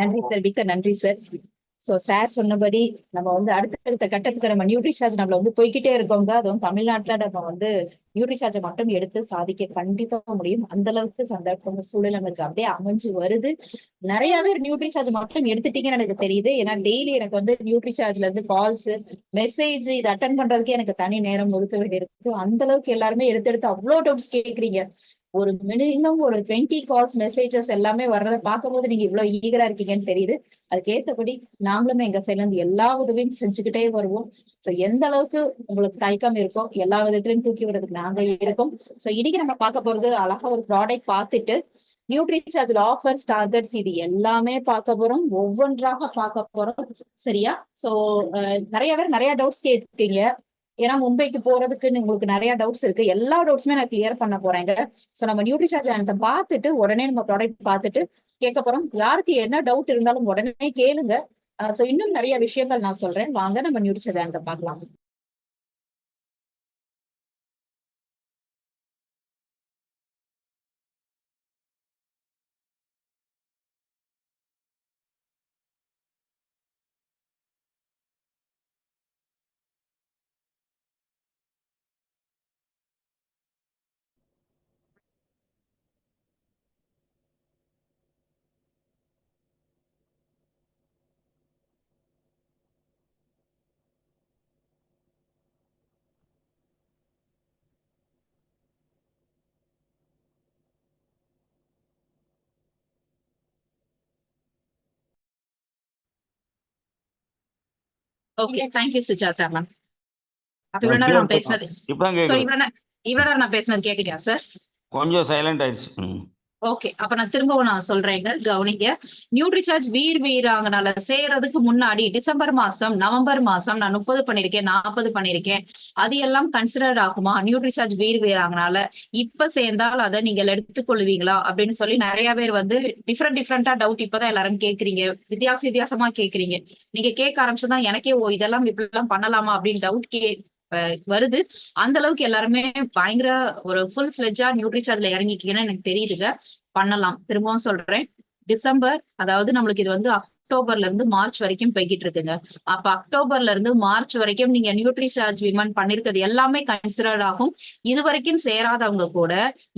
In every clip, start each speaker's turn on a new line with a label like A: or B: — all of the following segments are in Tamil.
A: நன்றி சார், மிக்க நன்றி சார். சோ சார் சொன்னபடி நம்ம வந்து அடுத்தடுத்த கட்டத்துக்கு நம்ம நியூட்ரிசார்ஜ் நம்மள வந்து போய்கிட்டே இருக்கோங்க. அதுவும் தமிழ்நாட்டுல நம்ம வந்து நியூட்ரிசார்ஜை மட்டும் எடுத்து சாதிக்க கண்டிப்பா முடியும். அந்த அளவுக்கு சந்தர்ப்பம் சூழல் நமக்கு அப்படியே அமைஞ்சு வருது. நிறைய பேர் நியூட்ரிசார்ஜ் மட்டும் எடுத்துட்டீங்கன்னு எனக்கு தெரியுது. ஏன்னா டெய்லி எனக்கு வந்து நியூட்ரிசார்ஜ்ல இருந்து கால்ஸ், மெசேஜ் இது அட்டன் பண்றதுக்கே எனக்கு தனி நேரம் ஒதுக்க வேண்டியிருக்கு. அந்த அளவுக்கு எல்லாருமே எடுத்து அவ்வளவு டவுட்ஸ் கேக்குறீங்க. ஒரு மினிமம் ஒரு 20 கால்ஸ் மெசேஜஸ் எல்லாமே வர்றதை பார்க்கும்போது நீங்க இவ்வளவு ஈகரா இருக்கீங்கன்னு தெரியுது. அதுக்கு ஏத்தபடி நாங்களுமே எங்க சைட்ல இருந்து எல்லா உதவியும் செஞ்சுக்கிட்டே வருவோம். சோ எந்த அளவுக்கு உங்களுக்கு தயக்கம் இருக்கோ எல்லா விதத்திலையும் தூக்கி விடுறதுக்கு நாங்க இருக்கோம். சோ இன்னைக்கு நம்ம பார்க்க போறது அழகா ஒரு ப்ராடக்ட் பார்த்துட்டு நியூட்ரிசார்ஜ்ல ஆஃபர்ஸ், டார்கெட்ஸ் இது எல்லாமே பார்க்க போறோம். ஒவ்வொன்றாக பார்க்க போறோம். சரியா? சோ நிறைய பேர் நிறைய டவுட்ஸ் கேட்பீங்க. ஏன்னா மும்பைக்கு போறதுக்கு உங்களுக்கு நிறைய டவுட்ஸ் இருக்கு. எல்லா டவுட்ஸுமே நான் கிளியர் பண்ண போறேங்க. சோ நம்ம நியூட்ரிசார்ஜ் ஆனத்தை பார்த்துட்டு உடனே நம்ம ப்ராடக்ட் பார்த்துட்டு கேட்க போறோம். யாருக்கு என்ன டவுட் இருந்தாலும் உடனே கேளுங்க. சோ இன்னும் நிறைய விஷயங்கள் நான் சொல்றேன். வாங்க நம்ம நியூட்ரிசார்ஜ் ஆனத்தை பார்க்கலாம். Okay, thank you Sujatha ma'am. இவ்வளவு நேரம் நான் பேசினது கேக்குறியா சார்?
B: கொஞ்சம் சைலண்ட் ஆயிடுச்சு.
A: ஓகே, அப்ப நான் திரும்பவும் சொல்றேங்க, கவனிங்க. நியூட்ரிசார்ஜ் வீராங்கனால சேர்றதுக்கு முன்னாடி டிசம்பர் மாசம், நவம்பர் மாசம் நான் 30 பண்ணிருக்கேன், 40 பண்ணிருக்கேன். அது எல்லாம் கன்சிடர் ஆகுமா நியூட்ரிசார்ஜ் வீராங்கனால? இப்ப சேர்ந்தால் அதை நீங்கள் எடுத்துக்கொள்வீங்களா அப்படின்னு சொல்லி நிறைய பேர் வந்து டிஃப்ரெண்டா டவுட் இப்பதான் எல்லாரும் கேக்குறீங்க. வித்தியாசமா கேக்குறீங்க. நீங்க கேட்க ஆரம்பிச்சுதான் எனக்கே இதெல்லாம் இப்படி எல்லாம் பண்ணலாமா அப்படின்னு டவுட் வருது. அந்த அளவுக்கு எல்லாருமே பயங்கர ஒரு ஃபுல் ஃபிளெஜ்ஜா நியூட்ரிசார்ஜ்ல இறங்கிக்கீங்கன்னு எனக்கு தெரியுதுங்க. பண்ணலாம். திரும்பவும் சொல்றேன், டிசம்பர், அதாவது நம்மளுக்கு இது வந்து அக்டோபர்ல இருந்து மார்ச் வரைக்கும் போய்கிட்டு இருக்குங்க. அப்ப அக்டோபர்ல இருந்து மார்ச் வரைக்கும் நீங்க நியூட்ரிசார்ஜ் விமன் பண்ணிருக்கிறது எல்லாமே கன்சிடர் ஆகும். இது வரைக்கும் சேராதவங்க கூட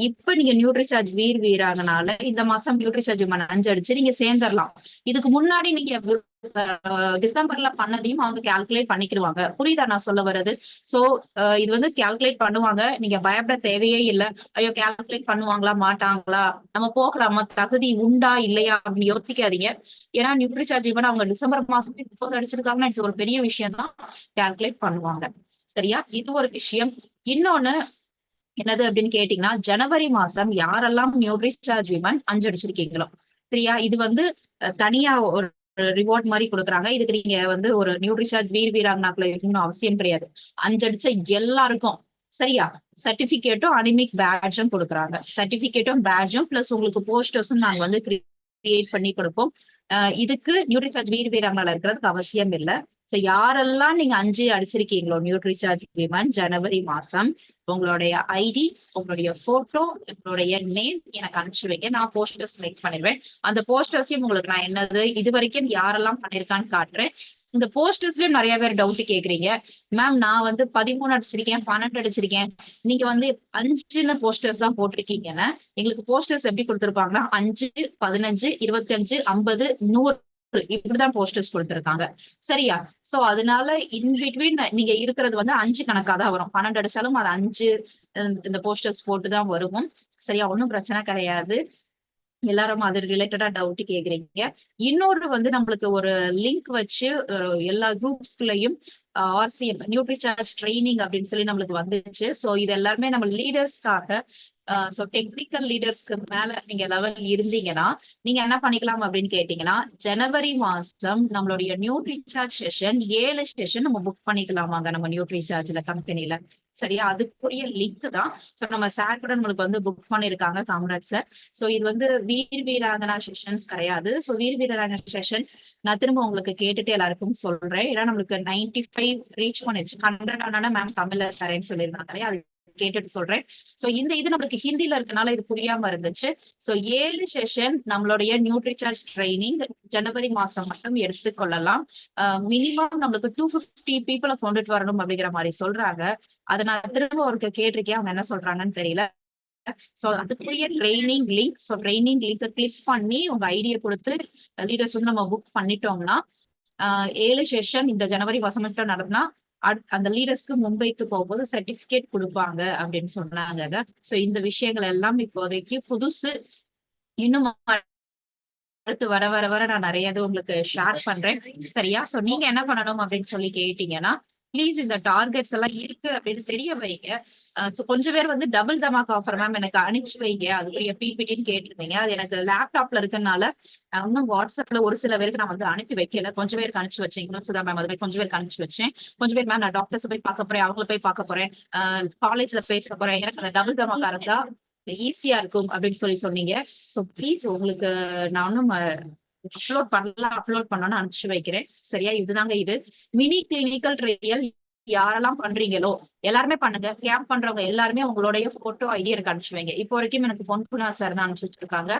A: இப்ப நீங்க நியூட்ரிசார்ஜ் வீராங்கனால இந்த மாசம் நியூட்ரிசார்ஜ் விமன் 5 அடிச்சு நீங்க சேர்ந்துடலாம். இதுக்கு முன்னாடி நீங்க டிசம்பர்ல பண்ணதையும் அவங்க கால்குலேட் பண்ணிக்கிடுவாங்க. புரியுதா நான் சொல்ல வர்றது? சோ இது வந்து கால்குலேட் பண்ணுவாங்க. நீங்க பயப்பட தேவையே இல்லை. ஐயோ கால்குலேட் பண்ணுவாங்களா மாட்டாங்களா, நம்ம போகலாமா, தகுதி உண்டா இல்லையா அப்படின்னு யோசிக்காதீங்க. ஏன்னா நியூட்ரிசார்ஜ் விமன் அவங்க டிசம்பர் மாசமே 30 அடிச்சிருக்காங்கன்னா இது ஒரு பெரிய விஷயம் தான். கால்குலேட் பண்ணுவாங்க. சரியா? இது ஒரு விஷயம். இன்னொன்னு என்னது அப்படின்னு கேட்டீங்கன்னா, ஜனவரி மாசம் யாரெல்லாம் நியூட்ரிசார்ஜ் விமன் 5 அடிச்சிருக்கீங்களோ, சரியா, இது வந்து தனியா ஒரு ரிவார்ட் மாதிரி கொடுக்குறாங்க. இதுக்கு நீங்க வந்து ஒரு நியூட்ரிசார்ஜ் வீராங்கனாக்குள்ள இருக்கணும்னு அவசியம் கிடையாது. 5 அடிச்ச எல்லாருக்கும் சரியா சர்டிபிகேட்டும் அனிமிக் பேட்சும் கொடுக்குறாங்க. சர்டிபிகேட்டும் பேட்சும் பிளஸ் உங்களுக்கு போஸ்டர்ஸும் நாங்க வந்து கிரியேட் பண்ணி கொடுப்போம். இதுக்கு நியூட்ரிசார்ஜ் வீராங்கனால இருக்கிறதுக்கு அவசியம் இல்லை. சோ யாரெல்லாம் நீங்க 5 அடிச்சிருக்கீங்களோ நியூட்ரிசார்ஜ் விமன் ஜனவரி மாசம், உங்களுடைய ஐடி, உங்களுடைய போட்டோ, உங்களுடைய நேம் எனக்கு அனுப்பிச்சு வைங்க. நான் போஸ்டர்ஸ் மேக் பண்ணிடுவேன். அந்த போஸ்டர்ஸையும் உங்களுக்கு நான் என்னது இது வரைக்கும் யாரெல்லாம் பண்ணிருக்கான்னு காட்டுறேன். இந்த போஸ்டர்ஸ்லயும் நிறைய பேர் டவுட் கேக்குறீங்க. மேம் நான் வந்து 13 அடிச்சிருக்கேன், 12 அடிச்சிருக்கேன், நீங்க வந்து 5 போஸ்டர்ஸ் தான் போட்டிருக்கீங்கன்னா எங்களுக்கு போஸ்டர்ஸ் எப்படி கொடுத்திருப்பாங்கன்னா 5, 15, 25, 50, 100 இப்படிதான் போஸ்டர்ஸ் கொடுத்திருக்காங்க. சரியா? சோ அதனால இன்பிட்வீன் நீங்க இருக்கிறது வந்து 5 கணக்கா தான் வரும். 12 அடிச்சாலும் அது 5 இந்த போஸ்டர்ஸ் போட்டுதான் வருவோம். சரியா? ஒன்னும் பிரச்சனை கிடையாது. எல்லாரும் அது ரிலேட்டடா டவுட் கேக்குறீங்க. இன்னொரு வந்து நம்மளுக்கு ஒரு லிங்க் வச்சு எல்லா குரூப்ஸ்குள்ளயும் RCM நியூட்ரிசார்ஜ் ட்ரைனிங் அப்படின்னு சொல்லி நம்மளுக்கு வந்துச்சு. சோ இது எல்லாருமே நம்ம லீடர்ஸ்க்காக. சோ டெக்னிக்கல் லீடர்ஸ்க்கு மேல நீங்க லெவல் இருந்தீங்கன்னா நீங்க என்ன பண்ணிக்கலாம் அப்படின்னு கேட்டீங்கன்னா, ஜனவரி மாசம் நம்மளுடைய நியூட்ரிசார்ஜ் செஷன் 7 செஷன் நம்ம புக் பண்ணிக்கலாமாங்க நம்ம நியூட்ரிசார்ஜ்ல கம்பெனில. சரியா? அதுக்குரிய லிங்க் தான். சோ நம்ம சார் கூட நம்மளுக்கு வந்து புக் பண்ணிருக்காங்க, காமராஜ் சார். சோ இது வந்து வீராங்கனா செஷன்ஸ் கிடையாது. சோ வீராங்கனா செஷன்ஸ் நான் திரும்ப உங்களுக்கு கேட்டுட்டு எல்லாருக்கும் சொல்றேன். ஏன்னா நம்மளுக்கு 95 ரீச் பண்ணிச்சு. 100 ஆனா மேம் தமிழ்ல தரேன்னு சொல்லியிருந்தாங்க. அது கேட்டுட்டு சொல்றேன். சோ இது நம்மளுக்கு ஹிந்தில இருக்கனால இது புரியாம இருந்துச்சு. சோ 7 செஷன் நம்மளுடைய நியூட்ரிசார்ஜ் ட்ரைனிங் ஜனவரி மாசம் மட்டும் எடுத்துக்கொள்ளலாம். மினிமம் நம்மளுக்கு 250 பீப்புளை கொண்டுட்டு வரணும் அப்படிங்கிற மாதிரி சொல்றாங்க. அதை நான் திரும்ப ஒருக்க கேட்டிருக்கேன், அவங்க என்ன சொல்றாங்கன்னு தெரியல. சோ அதுக்குரிய training link, so training link click பண்ணி உங்க ஐடியா கொடுத்து லீடர்ஸ் வந்து நம்ம புக் பண்ணிட்டோம்னா 7 செஷன் இந்த ஜனவரி மாசம் மட்டும் நடந்தா அந்த லீடர்ஸ்க்கு மும்பைக்கு போகும்போது சர்டிபிகேட் கொடுப்பாங்க அப்படின்னு சொன்னாங்க. சோ இந்த விஷயங்கள் எல்லாம் இப்போதைக்கு புதுசு. இன்னும் அடுத்து வர வர வர நான் நிறைய இது உங்களுக்கு ஷேர் பண்றேன். சரியா? சோ நீங்க என்ன பண்ணணும் அப்படின்னு சொல்லி கேட்டீங்கன்னா, ப்ளீஸ் இந்த டார்கெட்ஸ் எல்லாம் இருக்கு அப்படின்னு தெரிய வைங்க. சோ கொஞ்சம் பேர் வந்து டபுள் தமாக் ஆஃபர் மேம் எனக்கு அனுப்பிச்சு வைங்க, அதுக்குரிய பிபிடின்னு கேட்டிருந்தீங்க. அது எனக்கு லேப்டாப்ல இருக்கனால இன்னும் வாட்ஸ்அப்ல ஒரு சில பேருக்கு நான் வந்து அனுப்பி வைக்கல. கொஞ்சம் பேருக்கு அனுப்பிச்சு வச்சேன். இன்னும் சுதா மேம் அது கொஞ்சம் பேருக்கு அனுப்பிச்சு வச்சேன். கொஞ்சம் பேர் மேம் நான் டாக்டர்ஸ் போய் பார்க்க போறேன், அவங்கள போய் பார்க்க போறேன், காலேஜ்ல பேச போறேன், எனக்கு அந்த டபுள் தமாக்கா இருந்தா ஈஸியா இருக்கும் அப்படின்னு சொன்னீங்க. சோ ப்ளீஸ் உங்களுக்கு நானும் அப்லோட் பண்ணணும்னு அனுப்பிச்சு வைக்கிறேன். சரியா? இதுதாங்க இது மினி கிளினிக்கல் ட்ரையல். யாரெல்லாம் பண்றீங்களோ எல்லாருமே பண்ணுங்க. கேம்ப் பண்றவங்க எல்லாருமே உங்களுடைய போட்டோ ஐடி எனக்கு அனுப்பிச்சு வைங்க. இப்போ வரைக்கும் எனக்கு பொன்குணா சார் தான் அனுப்பிச்சு வச்சிருக்காங்க.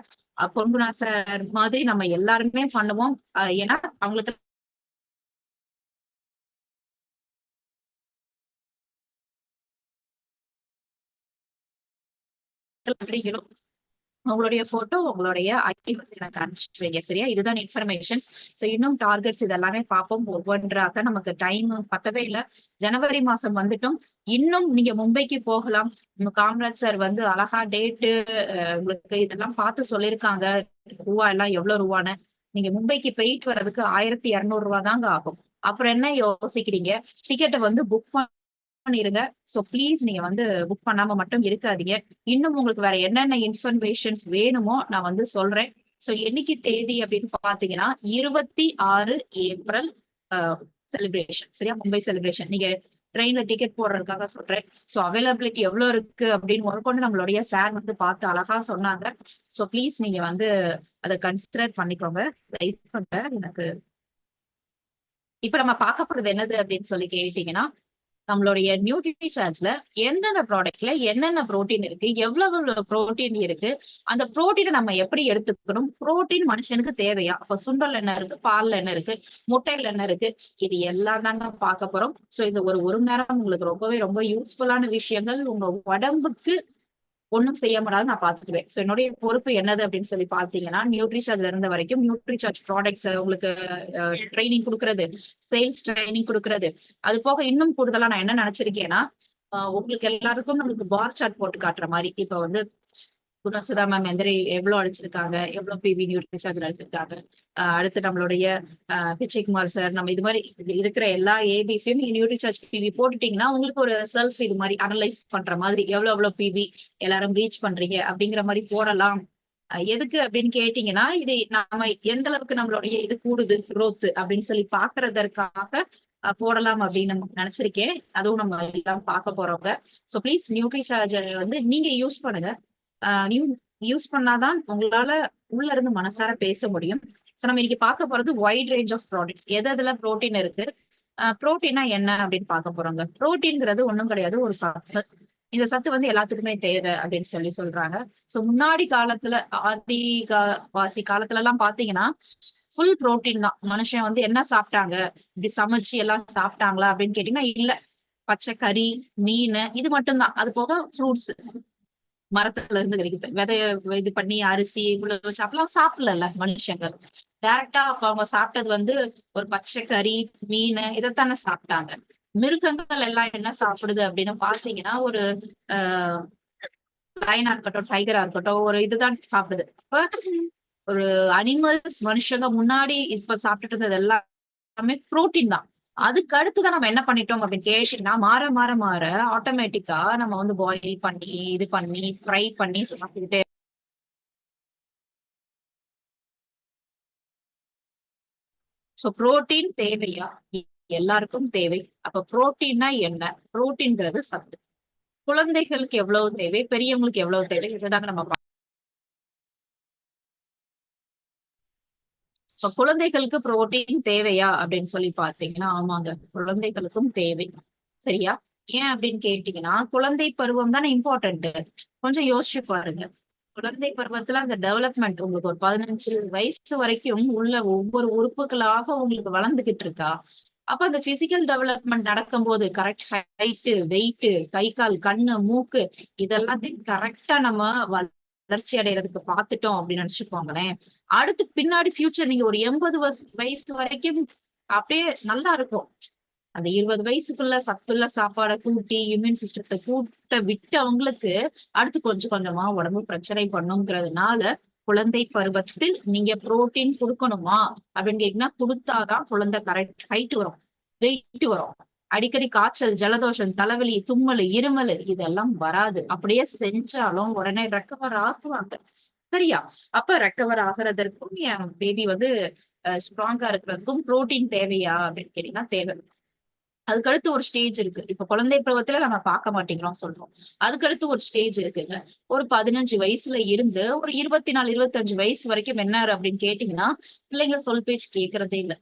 A: பொன்குணா சார் மாதிரி நம்ம எல்லாருமே பண்ணுவோம். ஏன்னா அவங்களுக்கு உங்களுடைய போட்டோ, உங்களுடைய ஐடி வந்து எனக்கு அனுப்பிச்சு வைங்க. சரியா? இதுதான் இன்ஃபர்மேஷன்ஸ். சோ இன்னும் டார்கெட்ஸ் இதெல்லாமே பார்ப்போம். ஒவ்வொன்றாக நமக்கு டைம் பத்தவே இல்லை. ஜனவரி மாசம் வந்துட்டும். இன்னும் நீங்க மும்பைக்கு போகலாம். காமராஜ் சார் வந்து அழகா டேட்டு உங்களுக்கு இதெல்லாம் பார்த்து சொல்லியிருக்காங்க. ரூபா எல்லாம் எவ்வளவு ரூபான்னு. நீங்க மும்பைக்கு போயிட்டு வர்றதுக்கு 1200 தாங்க ஆகும். அப்புறம் என்ன யோசிக்கிறீங்க? டிக்கெட்டை வந்து புக் பண்ணிருங்க. சோ ப்ளீஸ் நீங்க வந்து புக் பண்ணாம மட்டும் இருக்காதீங்க. இன்னும் உங்களுக்கு வேற என்னென்ன இன்ஃபர்மேஷன்ஸ் வேணுமோ நான் வந்து சொல்றேன். சோ என்னைக்கு தேதி அப்படின்னு பாத்தீங்கன்னா 26 ஏப்ரல் செலிப்ரேஷன். சரியா? மும்பை செலிப்ரேஷன். நீங்க ட்ரெயின்ல டிக்கெட் போடுறதுக்காக சொல்றேன். சோ அவைலபிலிட்டி எவ்வளவு இருக்கு அப்படின்னு முதற்கொண்டு நம்மளுடைய சார் வந்து பார்த்து அழகா சொன்னாங்க. சோ ப்ளீஸ் நீங்க வந்து அதை கன்சிடர் பண்ணிக்கோங்க. வெயிட் பண்ணுங்க. எனக்கு இப்ப நம்ம பார்க்க போறது என்னது அப்படின்னு சொல்லி கேட்டீங்கன்னா, நம்மளுடைய நியூட்ரிசார்ஜ்ல எந்தெந்த ப்ராடக்ட்ல என்னென்ன புரோட்டீன் இருக்கு, எவ்வளவு புரோட்டீன் இருக்கு, அந்த புரோட்டீனை நம்ம எப்படி எடுத்துக்கணும், புரோட்டீன் மனுஷனுக்கு தேவையா, அப்ப சுண்டல் என்ன இருக்கு, பால்ல என்ன இருக்கு, முட்டையில என்ன இருக்கு, இது எல்லாம் தாங்க பார்க்க போறோம். சோ இந்த ஒரு மணி நேரம் உங்களுக்கு ரொம்ப யூஸ்ஃபுல்லான விஷயங்கள் உங்க உடம்புக்கு ஒண்ணும் செய்ய முடியாது நான் பாத்துக்குவேன். சோ என்னுடைய பொறுப்பு என்னது அப்படின்னு சொல்லி பாத்தீங்கன்னா, நியூட்ரிசார்ஜ்ல இருந்த வரைக்கும் நியூட்ரிசார்ஜ் ப்ராடக்ட்ஸ் உங்களுக்கு ட்ரைனிங் கொடுக்கறது, சேல்ஸ் ட்ரைனிங் கொடுக்கறது. அது போக இன்னும் கூடுதலா நான் என்ன நினைச்சிருக்கேன்னா, உங்களுக்கு எல்லாருக்கும் நம்மளுக்கு பார் சார்ட் போட்டு காட்டுற மாதிரி இப்ப வந்து சுதா மேம் எவ்வளவு அடிச்சிருக்காங்க, எவ்வளவு பிவி நியூட்ரிசார்ஜ் அடிச்சிருக்காங்க, அடுத்து நம்மளுடைய பிச்சைக்குமார் சார், நம்ம இது மாதிரி இருக்கிற எல்லா ஏபிசியும் நீங்க நியூட்ரிசார்ஜ் பிவி போட்டுட்டீங்கன்னா உங்களுக்கு ஒரு செல்ஃப் இது மாதிரி அனலைஸ் பண்ற மாதிரி எவ்வளவு பிவி எல்லாரும் ரீச் பண்றீங்க அப்படிங்கிற மாதிரி போடலாம். எதுக்கு அப்படின்னு கேட்டீங்கன்னா, இது நம்ம எந்த அளவுக்கு நம்மளுடைய இது கூடுது growth அப்படின்னு சொல்லி பாக்குறதற்காக போடலாம் அப்படின்னு நினைச்சிருக்கேன். அதுவும் நம்ம எல்லாம் பார்க்க போறவங்க. சோ ப்ளீஸ் நியூட்ரிசார்ஜ் வந்து நீங்க யூஸ் பண்ணுங்க. யூஸ் பண்ணாதான் உங்களால உள்ள இருந்து மனசார பேச முடியும். சோ நம்ம இன்னைக்கு பார்க்க போறது வைட் ரேஞ்ச் ஆஃப் ப்ராடக்ட்ஸ். எதுல புரோட்டீன் இருக்கு, புரோட்டீனா என்ன அப்படின்னு பார்க்க போறோங்க. புரோட்டீன்ங்கிறது ஒண்ணும் கிடையாது, ஒரு சத்து. இந்த சத்து வந்து எல்லாத்துக்குமே தேவை அப்படின்னு சொல்றாங்க. சோ முன்னாடி காலத்துல வாசி காலத்துல எல்லாம் பாத்தீங்கன்னா ஃபுல் புரோட்டீன் தான். மனுஷன் வந்து என்ன சாப்பிட்டாங்க, இப்படி சமைச்சு எல்லாம் சாப்பிட்டாங்களா அப்படின்னு கேட்டீங்கன்னா இல்ல. பச்சை கறி, மீன் இது மட்டும்தான். அது போக ஃப்ரூட்ஸ் மரத்துல இருந்து கிடைக்கும். விதைய இது பண்ணி அரிசி இவ்வளவு வச்சு அப்பெல்லாம் சாப்பிடல மனுஷங்க. டைரக்டா அப்ப அவங்க சாப்பிட்டது வந்து ஒரு பச்சை கறி, மீன் இதைத்தானே சாப்பிட்டாங்க. மிருகங்கள் எல்லாம் என்ன சாப்பிடுது அப்படின்னு பாத்தீங்கன்னா ஒரு லயனா இருக்கட்டும், டைகரா இருக்கட்டும், ஒரு இதுதான் சாப்பிடுது. அப்ப ஒரு அனிமல்ஸ் மனுஷங்க முன்னாடி இப்ப சாப்பிட்டுட்டு இருந்தது எல்லாமே புரோட்டீன் தான். அதுக்கு அடுத்துதான் நம்ம என்ன பண்ணிட்டோம் அப்படின்னு கேட்டீங்கன்னா, மாற மாற மாற ஆட்டோமேட்டிக்கா நம்ம வந்து பாயில் பண்ணி இது பண்ணி ஃப்ரை பண்ணி சாப்பிட்டுக்கிட்டே. சோ புரோட்டீன் தேவையா? எல்லாருக்கும் தேவை. அப்ப புரோட்டீன்னா என்ன? புரோட்டீன்ங்கிறது சத்து. குழந்தைகளுக்கு எவ்வளவு தேவை, பெரியவங்களுக்கு எவ்வளவு தேவை, இதுதாங்க நம்ம இப்ப குழந்தைகளுக்கு புரோட்டீன் தேவையா அப்படின்னு சொல்லி பாத்தீங்கன்னா, ஆமாங்க, குழந்தைகளுக்கும் தேவை. சரியா? ஏன் அப்படின்னு கேட்டீங்கன்னா, குழந்தை பருவம் தானே இம்பார்ட்டன்ட். கொஞ்சம் யோசிச்சு பாருங்க. குழந்தை பருவத்துல அந்த டெவலப்மெண்ட் உங்களுக்கு ஒரு 15 வயசு வரைக்கும் உள்ள ஒவ்வொரு உறுப்புகளாக உங்களுக்கு வளர்ந்துகிட்டு இருக்கா? அப்ப அந்த பிசிக்கல் டெவலப்மெண்ட் நடக்கும்போது கரெக்ட் ஹைட், வெயிட், கை, கால், கண்ணு, மூக்கு இதெல்லாத்தையும் கரெக்ட்டா நம்ம வளர்ச்சி அடையறதுக்கு பார்த்துட்டோம் அப்படின்னு நினைச்சுக்கோங்களேன். அடுத்து பின்னாடி ஃபியூச்சர் நீங்க ஒரு 80 வயசு வரைக்கும் அப்படியே நல்லா இருக்கும். அந்த 20 வயசுக்குள்ள சத்துள்ள சாப்பாட கூட்டி இம்யூன் சிஸ்டத்தை கூட்ட விட்டு அவங்களுக்கு அடுத்து கொஞ்சம் கொஞ்சமா உடம்பு பிரச்சனை பண்ணுங்கிறதுனால குழந்தை பருவத்தில் நீங்க புரோட்டீன் கொடுக்கணுமா அப்படின்னு கேட்டீங்கன்னா கொடுத்தாதான் குழந்தை கரெக்ட் ஹைட் வரும், வெயிட் வரும். அடிக்கடி காய்ச்சல், ஜலதோஷம், தலைவலி, தும்மல், இருமல் இதெல்லாம் வராது. அப்படியே செஞ்சாலும் உடனே ரெக்கவர் ஆகுவாங்க. சரியா? அப்ப ரெக்கவர் ஆகுறதற்கும் என் பேபி வந்து ஸ்ட்ராங்கா இருக்கிறதுக்கும் புரோட்டீன் தேவையா அப்படின்னு கேட்டீங்கன்னா தேவை. அதுக்கடுத்து ஒரு ஸ்டேஜ் இருக்கு. இப்ப குழந்தை பருவத்துல நம்ம பார்க்க மாட்டேங்கிறோம் சொல்றோம். அதுக்கடுத்து ஒரு ஸ்டேஜ் இருக்குங்க. ஒரு 15 வயசுல இருந்து ஒரு 24, 25 வயசு வரைக்கும் என்ன அப்படின்னு கேட்டீங்கன்னா, பிள்ளைங்க சொல் பேச்சு கேட்கறதே இல்ல.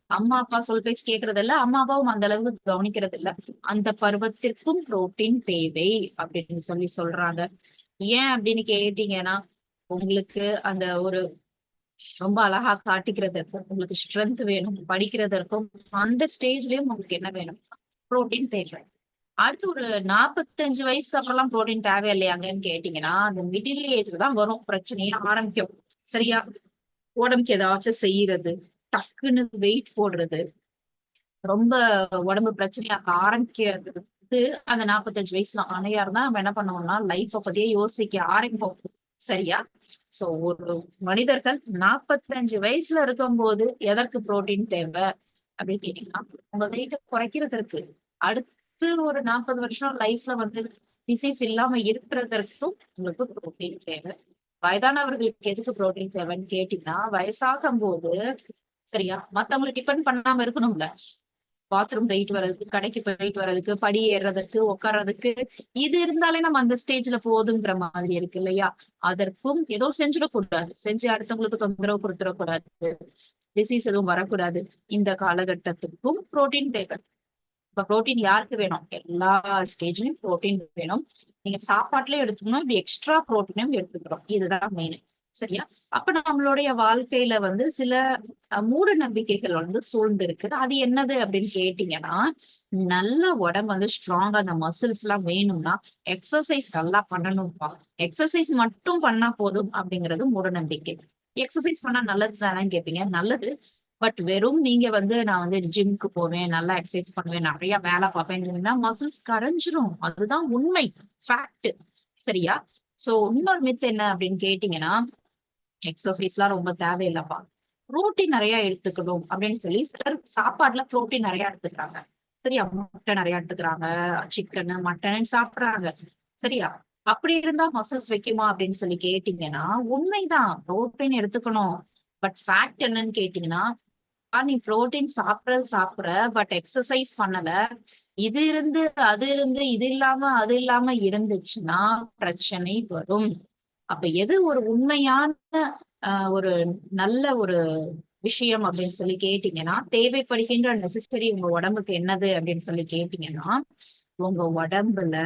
A: அம்மா, அப்பா சொல் பேச்சு கேட்கறது இல்ல. அம்மா, அப்பாவும் அந்த அளவுக்கு கவனிக்கிறது இல்ல. அந்த பருவத்திற்கும் புரோட்டீன் தேவை அப்படின்னு சொல்றாங்க. ஏன் அப்படின்னு கேட்டீங்கன்னா, உங்களுக்கு அந்த ஒரு ரொம்ப அழகா காட்டிக்கிறதற்கும், உங்களுக்கு ஸ்ட்ரென்த் வேணும், படிக்கிறதற்கும் அந்த ஸ்டேஜ்லயும் உங்களுக்கு என்ன வேணும்? புரோட்டீன் தேவை. அடுத்து ஒரு 45 வயசுக்கு அப்புறம்லாம் புரோட்டீன் தேவையில்லையாங்கன்னு கேட்டீங்கன்னா, அந்த மிடில் ஏஜ்ல தான் வரும் பிரச்சனையே ஆரம்பிக்கும். சரியா? உடம்புக்கு ஏதாச்சும் செய்யறது, டக்குன்னு வெயிட் போடுறது, ரொம்ப உடம்பு பிரச்சனையாக ஆரம்பிக்கிறது அந்த 45 வயசுல ஆணையா இருந்தா நம்ம என்ன பண்ணுவோம்னா லைஃப பத்தியே யோசிக்க ஆரம்பிப்போம். சரியா? சோ ஒரு மனிதர்கள் 45 வயசுல இருக்கும்போது எதற்கு புரோட்டீன் தேவை அப்படின்னு கேட்டீங்கன்னா, உங்க வெயிட்ட குறைக்கிறதற்கு. அடுத்து ஒரு 40 வருஷம் லைஃப்ல வந்து டிசீஸ் இல்லாம இருக்கிறதற்கும் உங்களுக்கு புரோட்டீன் தேவை. வயதானவர்களுக்கு எதுக்கு புரோட்டீன் தேவைன்னு கேட்டீங்கன்னா, வயசாகும் போது சரியா மத்தவங்களை டிபெண்ட் பண்ணாம இருக்கணும்ல. பாத்ரூம் போயிட்டு வர்றதுக்கு, கடைக்கு போயிட்டு வர்றதுக்கு, படி ஏறுறதுக்கு, உட்கார்றதுக்கு இது இருந்தாலே நம்ம அந்த ஸ்டேஜ்ல போதுங்கிற மாதிரி இருக்கு இல்லையா? அதற்கும் ஏதோ செஞ்சிடக்கூடாது. செஞ்சு அடுத்தவங்களுக்கு தொந்தரவு கொடுத்துடக்கூடாது. டிசீஸ் எதுவும் வரக்கூடாது. இந்த காலகட்டத்துக்கும் புரோட்டீன் தேவை. இப்ப புரோட்டீன் யாருக்கு வேணும்? எல்லா ஸ்டேஜ்லயும் புரோட்டீன் வேணும். நீங்க சாப்பாட்டுலயும் எடுத்துக்கணும், இப்படி எக்ஸ்ட்ரா புரோட்டீனும் எடுத்துக்கிறோம். இதுதான் மெயின். சரியா? அப்ப நம்மளுடைய வாழ்க்கையில வந்து சில மூட நம்பிக்கைகள் வந்து சூழ்ந்து இருக்கு. அது என்னது அப்படின்னு கேட்டீங்கன்னா, நல்ல உடம்பு வந்து ஸ்ட்ராங்கா அந்த மசில்ஸ் எல்லாம் வேணும்னா எக்ஸசைஸ் நல்லா பண்ணணும்ப்பா. எக்ஸசைஸ் மட்டும் பண்ணா போதும் அப்படிங்கிறது மூட நம்பிக்கை. எக்ஸசைஸ் பண்ணா நல்லது தானேன்னு கேட்பீங்க. நல்லது. பட் வெறும் நீங்க வந்து நான் வந்து ஜிம்க்கு போவேன், நல்லா எக்ஸசைஸ் பண்ணுவேன், நிறைய வேலை பார்ப்பேன் மசில்ஸ் கரைஞ்சிரும். அதுதான் உண்மை, ஃபேக்ட். சரியா? சோ இன்னொரு மித் என்ன அப்படின்னு கேட்டீங்கன்னா, எக்ஸசைஸ் எல்லாம் ரொம்ப தேவையில்லப்பா, புரோட்டீன் நிறைய எடுத்துக்கணும் அப்படின்னு சொல்லி சிலர் சாப்பாடுல புரோட்டீன் நிறைய எடுத்துக்கிறாங்க. சரியா? முட்டை நிறைய எடுத்துக்கிறாங்க, சிக்கன், மட்டன் சாப்பிடுறாங்க. சரியா? அப்படி இருந்தா மசில்ஸ் வைக்குமா அப்படின்னு சொல்லி கேட்டீங்கன்னா, உண்மைதான் புரோட்டீன் எடுத்துக்கணும். பட் ஃபேக்ட் என்னன்னு கேட்டீங்கன்னா, நீ புரோட்டீன் சாப்பிடுற பட் எக்ஸசைஸ் பண்ணல. இது இருந்து அது இருந்து இது இல்லாம அது இல்லாம இருந்துச்சுன்னா பிரச்சனை வரும். அப்ப எது ஒரு உண்மையான ஒரு நல்ல ஒரு விஷயம் அப்படின்னு சொல்லி கேட்டீங்கன்னா, தேவைப்படுகின்ற நெசசரி உங்க உடம்புக்கு என்னது அப்படின்னு சொல்லி கேட்டீங்கன்னா, உங்க உடம்புல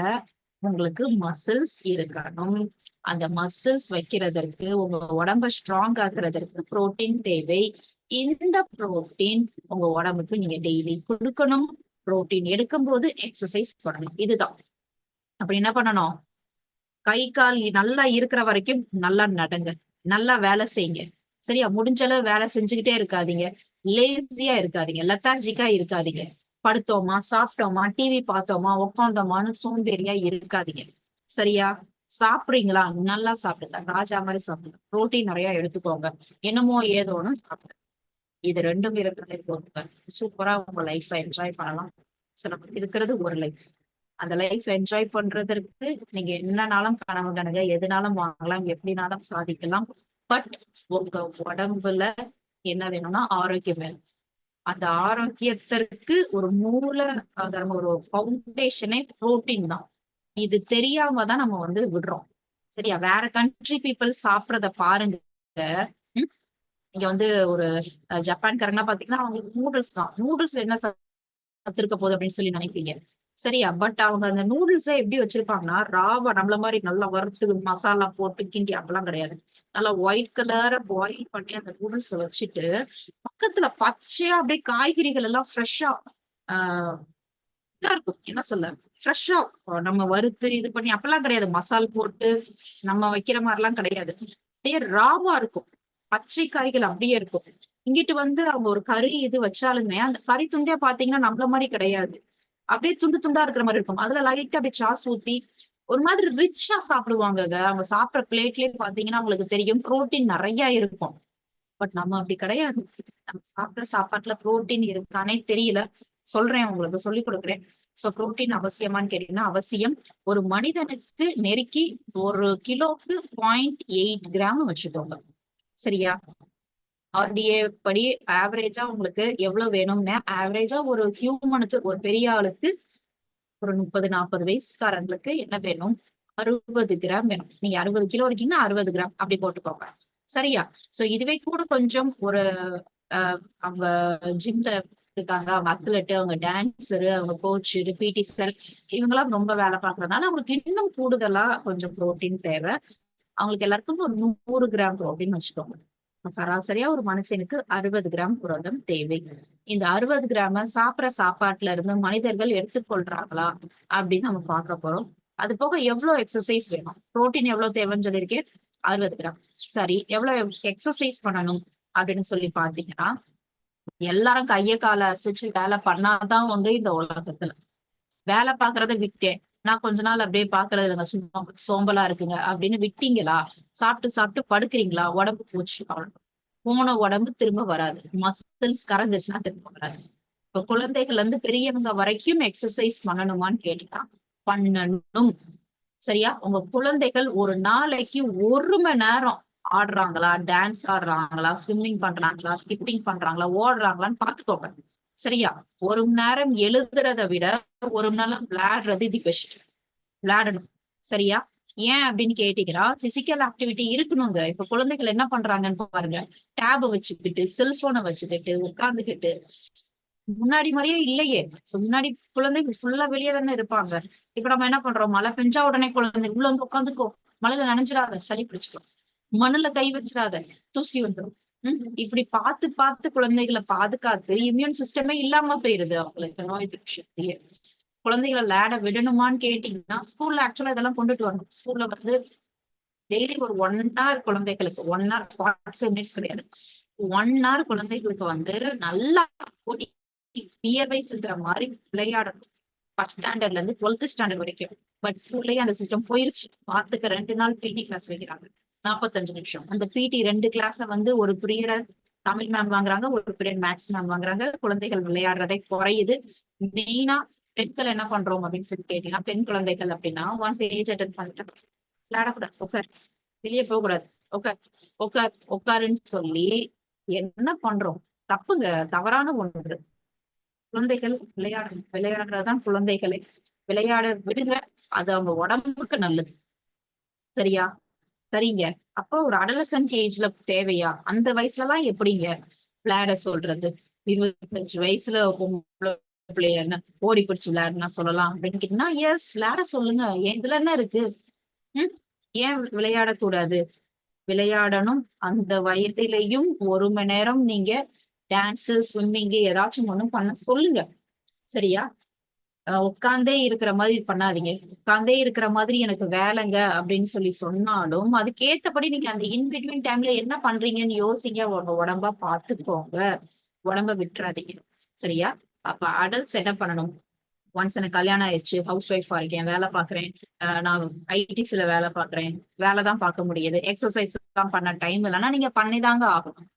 A: உங்களுக்கு மசில்ஸ் இருக்கணும். அந்த மசில்ஸ் வைக்கிறதற்கு, உங்க உடம்ப ஸ்ட்ராங் ஆக்குறதற்கு புரோட்டீன் தேவை. இந்த புரோட்டீன் உங்க உடம்புக்கு நீங்க டெய்லி கொடுக்கணும். புரோட்டீன் எடுக்கும்போது எக்ஸசைஸ் பண்ணணும். இதுதான். அப்படி என்ன பண்ணணும்? கை, கால் நல்லா இருக்கிற வரைக்கும் நல்லா நடங்க. நல்லா வேலை செய்யுங்க. சரியா? முடிஞ்ச அளவு வேலை செஞ்சுக்கிட்டே இருக்காதீங்க. லேசியா இருக்காதீங்க. லெத்தார்ஜிக்கா இருக்காதீங்க. படுத்தோமா, சாப்பிட்டோமா, டிவி பார்த்தோமா, உட்காந்தோமான்னு சோம்பேறியா இருக்காதீங்க. சரியா? சாப்பிடுறீங்களா? நல்லா சாப்பிடுங்க. ராஜா மாதிரி சாப்பிடுங்க. புரோட்டீன் நிறைய எடுத்துக்கோங்க. என்னமோ ஏதோன்னு சாப்பிடுங்க. இது ரெண்டும் இருக்கிறதே போதுங்க. சூப்பரா உங்க லைஃப என்ஜாய் பண்ணலாம். இருக்கிறது ஒரு லைஃப். அந்த லைஃப் என்ஜாய் பண்றதற்கு நீங்க என்னனாலும் கனவு கணுங்க, எதுனாலும் வாங்கலாம், எப்படினாலும் சாதிக்கலாம். பட் உங்க உடம்புல என்ன வேணும்னா ஆரோக்கியம் வேணும். அந்த ஆரோக்கியத்திற்கு ஒரு மூல ஒரு பவுண்டேஷனே புரோட்டீன் தான். இது தெரியாம தான் நம்ம வந்து விடுறோம். சரியா? வேற கண்ட்ரி பீப்புள் சாப்பிடறத பாருங்க. இங்க வந்து ஒரு ஜப்பான்காரங்கன்னா பாத்தீங்கன்னா அவங்களுக்கு நூடுல்ஸ் தான். நூடுல்ஸ் என்ன சத்து இருக்க போகுது அப்படின்னு சொல்லி நினைப்பீங்க. சரியா? பட் அவங்க அந்த நூடுல்ஸ எப்படி வச்சிருப்பாங்கன்னா, ராவா நம்மள மாரி நல்லா வறுத்து மசாலா போட்டு கிண்டி அப்பலாம் கிடையாது. நல்லா ஒயிட் கலரா பாயில் பண்ணி அந்த நூடுல்ஸ வச்சுட்டு, பக்கத்துல பச்சையா அப்படியே காய்கறிகள் எல்லாம் ஃப்ரெஷ்ஷா ஆ இதா இருக்கும். என்ன சொல்ல? ஃப்ரெஷ்ஷா நம்ம வறுத்து இது பண்ணி அப்பலாம் கிடையாது. மசால் போட்டு நம்ம வைக்கிற மாரிலாம் கிடையாது. அப்படியே ராவா இருக்கும். பச்சை காய்கள் அப்படியே இருக்கும். இங்கிட்டு வந்து அவங்க ஒரு கறி இது வச்சாலுமே, அந்த கறி துண்டே பார்த்தீங்கன்னா, நம்மள மாரி கிடையாது. அப்படியே துண்டு துண்டா இருக்கிற மாரி இருக்கும். அதுல லைட்டா அப்படியே சாஸ் ஊத்தி, ஒரு மாதிரி ரிச்சா சாப்பிடுவாங்கங்க. அவங்க சாப்பிடுற பிளேட்லயே பார்த்தீங்கன்னா, உங்களுக்கு தெரியும் புரோட்டீன் நெறைய இருக்கும். பட் நம்ம அப்படி கிடையாது. நம்ம சாப்பிடுற சாப்பாட்டுல புரோட்டீன் இருக்கானே தெரியல. சொல்றேன் உங்களுக்கு சொல்லிக் குடுக்குறேன். சோ புரோட்டீன் அவசியமான்னு கேட்டீங்கன்னா, அவசியம். ஒரு மனிதனுக்கு நெருக்கி 1 கிலோக்கு 0.8 கிராம் வச்சுக்கோங்க. சரியா? RDA படி ஆவரேஜா உங்களுக்கு எவ்வளவு வேணும்னு ஆவரேஜா ஒரு ஹியூமனுக்கு ஒரு பெரிய ஆளுக்கு ஒரு 30, 40 வயசுக்காரங்களுக்கு என்ன வேணும்? 60 கிராம் வேணும். நீங்க 60 கிலோ இருக்கீங்கன்னா 60 கிராம் அப்படி போட்டுக்கோங்க. சரியா? சோ இதுவே கூட கொஞ்சம் ஒரு அவங்க ஜிம்ல இருக்காங்க, அவங்க அத்லெட், அவங்க டான்ஸரு, அவங்க கோச், பிடி சார் இவங்கெல்லாம் ரொம்ப வேலை பார்க்கறதுனால அவங்களுக்கு இன்னும் கூடுதலா கொஞ்சம் புரோட்டீன் தேவை. அவங்களுக்கு எல்லாருக்கும் ஒரு 100 கிராம் புரோட்டீன் வச்சுக்கோங்க. சராசரியா ஒரு மனுஷனுக்கு 60 கிராம் புரதம் தேவை. இந்த 60 கிராம சாப்பிடுற சாப்பாட்டுல இருந்து மனிதர்கள் எடுத்துக்கொள்றாங்களா அப்படின்னு நம்ம பார்க்க போறோம். அது போக எவ்வளவு எக்ஸசைஸ் வேணும்? புரோட்டீன் எவ்வளவு தேவைன்னு சொல்லியிருக்கேன்? 60 கிராம். சரி, எவ்வளவு எக்ஸசைஸ் பண்ணணும் அப்படின்னு சொல்லி பாத்தீங்கன்னா, எல்லாரும் கைய கால அசைச்சு வேலை பண்ணாதான் உண்டு இந்த உலகத்துல. வேலை பாக்குறத விட்டேன். நான் கொஞ்ச நாள் அப்படியே பாக்குறதுங்க சும்மா சோம்பலா இருக்குங்க அப்படின்னு விட்டீங்களா? சாப்பிட்டு சாப்பிட்டு படுக்கிறீங்களா? உடம்பு போச்சு அவ்வளவுதான். போன உடம்பு திரும்ப வராது. மசில்ஸ் கரைஞ்சிச்சுன்னா திரும்ப வராது. இப்ப குழந்தைகள்ல இருந்து பெரியவங்க வரைக்கும் எக்ஸசைஸ் பண்ணணுமான்னு கேட்டீங்கன்னா பண்ணணும். சரியா? உங்க குழந்தைகள் ஒரு நாளைக்கு 1 மணி நேரம் ஆடுறாங்களா, டான்ஸ் ஆடுறாங்களா, ஸ்விம்மிங் பண்றாங்களா, ஸ்கிப்பிங் பண்றாங்களா, ஓடுறாங்களான்னு பாத்துக்கோங்க. சரியா? 1 மணி நேரம் எழுதுறத விட 1 மணி நேரம் விளையாடுறது தி பெஸ்ட். விளையாடணும். சரியா? ஏன் அப்படின்னு கேட்டீங்கன்னா, பிசிக்கல் ஆக்டிவிட்டி இருக்கணுங்க. இப்ப குழந்தைகள் என்ன பண்றாங்கன்னு பாருங்க. டேப வச்சுக்கிட்டு, செல்போனை வச்சுக்கிட்டு, உட்கார்ந்துகிட்டு முன்னாடி மாதிரியே இல்லையே. சோ முன்னாடி குழந்தைகள் ஃபுல்லா வெளியே தானே இருப்பாங்க. இப்ப நம்ம என்ன பண்றோம்? மழை பெஞ்சா உடனே குழந்தை உள்ள வந்து உட்காந்துக்கோ. மழையில நனைஞ்சிடாத, சளி பிடிச்சுக்கோ. மண்ணுல கை வச்சிடாத, தூசி வந்துரும். இப்படி பார்த்து பார்த்து குழந்தைகளை பாதுகாத்து இம்யூன் சிஸ்டமே இல்லாம போயிருது அவங்களுக்கு நோய் எதிர்ப்பு சக்தியே. குழந்தைகளை விளையாட விடணுமான்னு கேட்டீங்கன்னா, ஸ்கூல்ல ஆக்சுவலா இதெல்லாம் கொண்டுட்டு வரணும். ஸ்கூல்ல வந்து டெய்லி ஒரு 1 ஹவர் குழந்தைகளுக்கு 1 ஹவர் 45 மினிட்ஸ் கிடையாது. 1 ஹவர் குழந்தைகளுக்கு வந்து நல்லா வியர்வை செலுத்துற மாதிரி விளையாடணும். ஃபர்ஸ்ட் ஸ்டாண்டர்ட்ல இருந்து 12th ஸ்டாண்டர்ட் வரைக்கும். பட் ஸ்கூல்லயே அந்த சிஸ்டம் போயிருச்சு. வாரத்துக்கு 2 நாள் பிடி கிளாஸ் வைக்கிறாங்க. 45 நிமிஷம். அந்த பிடி 2 கிளாஸ வந்து ஒரு பீரியட தமிழ் மேம் வாங்குறாங்க, ஒரு பீரியட் மேத்ஸ் மேம் வாங்குறாங்க. குழந்தைகள் விளையாடுறதே குறையுது. மெயினா பெண்கள் என்ன பண்றோம் அப்படின்னு சொல்லி கேட்டீங்கன்னா, பெண் குழந்தைகள் அப்படின்னா ஒன்ஸ் ஏஜ் அட்டன் பண்ணிட்டு விளையாடக்கூடாது, உட்கார், வெளியே போக கூடாது, உட்கார், உட்கார், உட்காருன்னு சொல்லி என்ன பண்றோம்? தப்புங்க, தவறான ஒன்று. குழந்தைகள் விளையாடணும். விளையாடுறதுதான் குழந்தைகளை விளையாட விடுங்க. அது அவங்க உடம்புக்கு நல்லது. சரியா? சரிங்க. அப்போ ஒரு அடலசன்ட் ஏஜ்ல தேவையா? அந்த வயசுலலாம் எப்படிங்க விளையாட சொல்றது? 25 வயசுல பொம்பளை பிள்ளைய என்ன ஓடி பிடிச்சு விளையாடுனா சொல்லலாம் அப்படின்னு கேட்டீங்கன்னா, எஸ் விளையாட சொல்லுங்க. ஏன் இதுல என்ன இருக்கு? உம் ஏன் விளையாடக்கூடாது? விளையாடணும். அந்த வயதிலையும் 1 மணி நேரம் நீங்க டான்ஸ், ஸ்விம்மிங் ஏதாச்சும் ஒண்ணும் பண்ண சொல்லுங்க. சரியா? உட்கார்ந்தே இருக்கிற மாதிரி பண்ணாதீங்க. உட்கார்ந்தே இருக்கிற மாதிரி எனக்கு வேலைங்க அப்படின்னு சொல்லி சொன்னாலும், அதுக்கு ஏத்தபடி நீங்க அந்த இன் பிட்வீன் டைம்ல என்ன பண்றீங்கன்னு யோசிங்க. உங்க உடம்பா பார்த்துக்கோங்க. உடம்ப விட்டுறாதீங்க. சரியா? அப்ப அடல்ட்ஸ் என்ன பண்ணணும்? ஒன்ஸ் எனக்கு கல்யாணம் ஆயிடுச்சு, ஹவுஸ் ஒய்ஃபா இருக்கேன், வேலை பாக்குறேன், நான் ஐடிசில வேலை பாக்குறேன், வேலைதான் பார்க்க முடியுது, எக்ஸசைஸ் எல்லாம் பண்ண டைம் இல்லைன்னா நீங்க பண்ணிதாங்க ஆகணும்.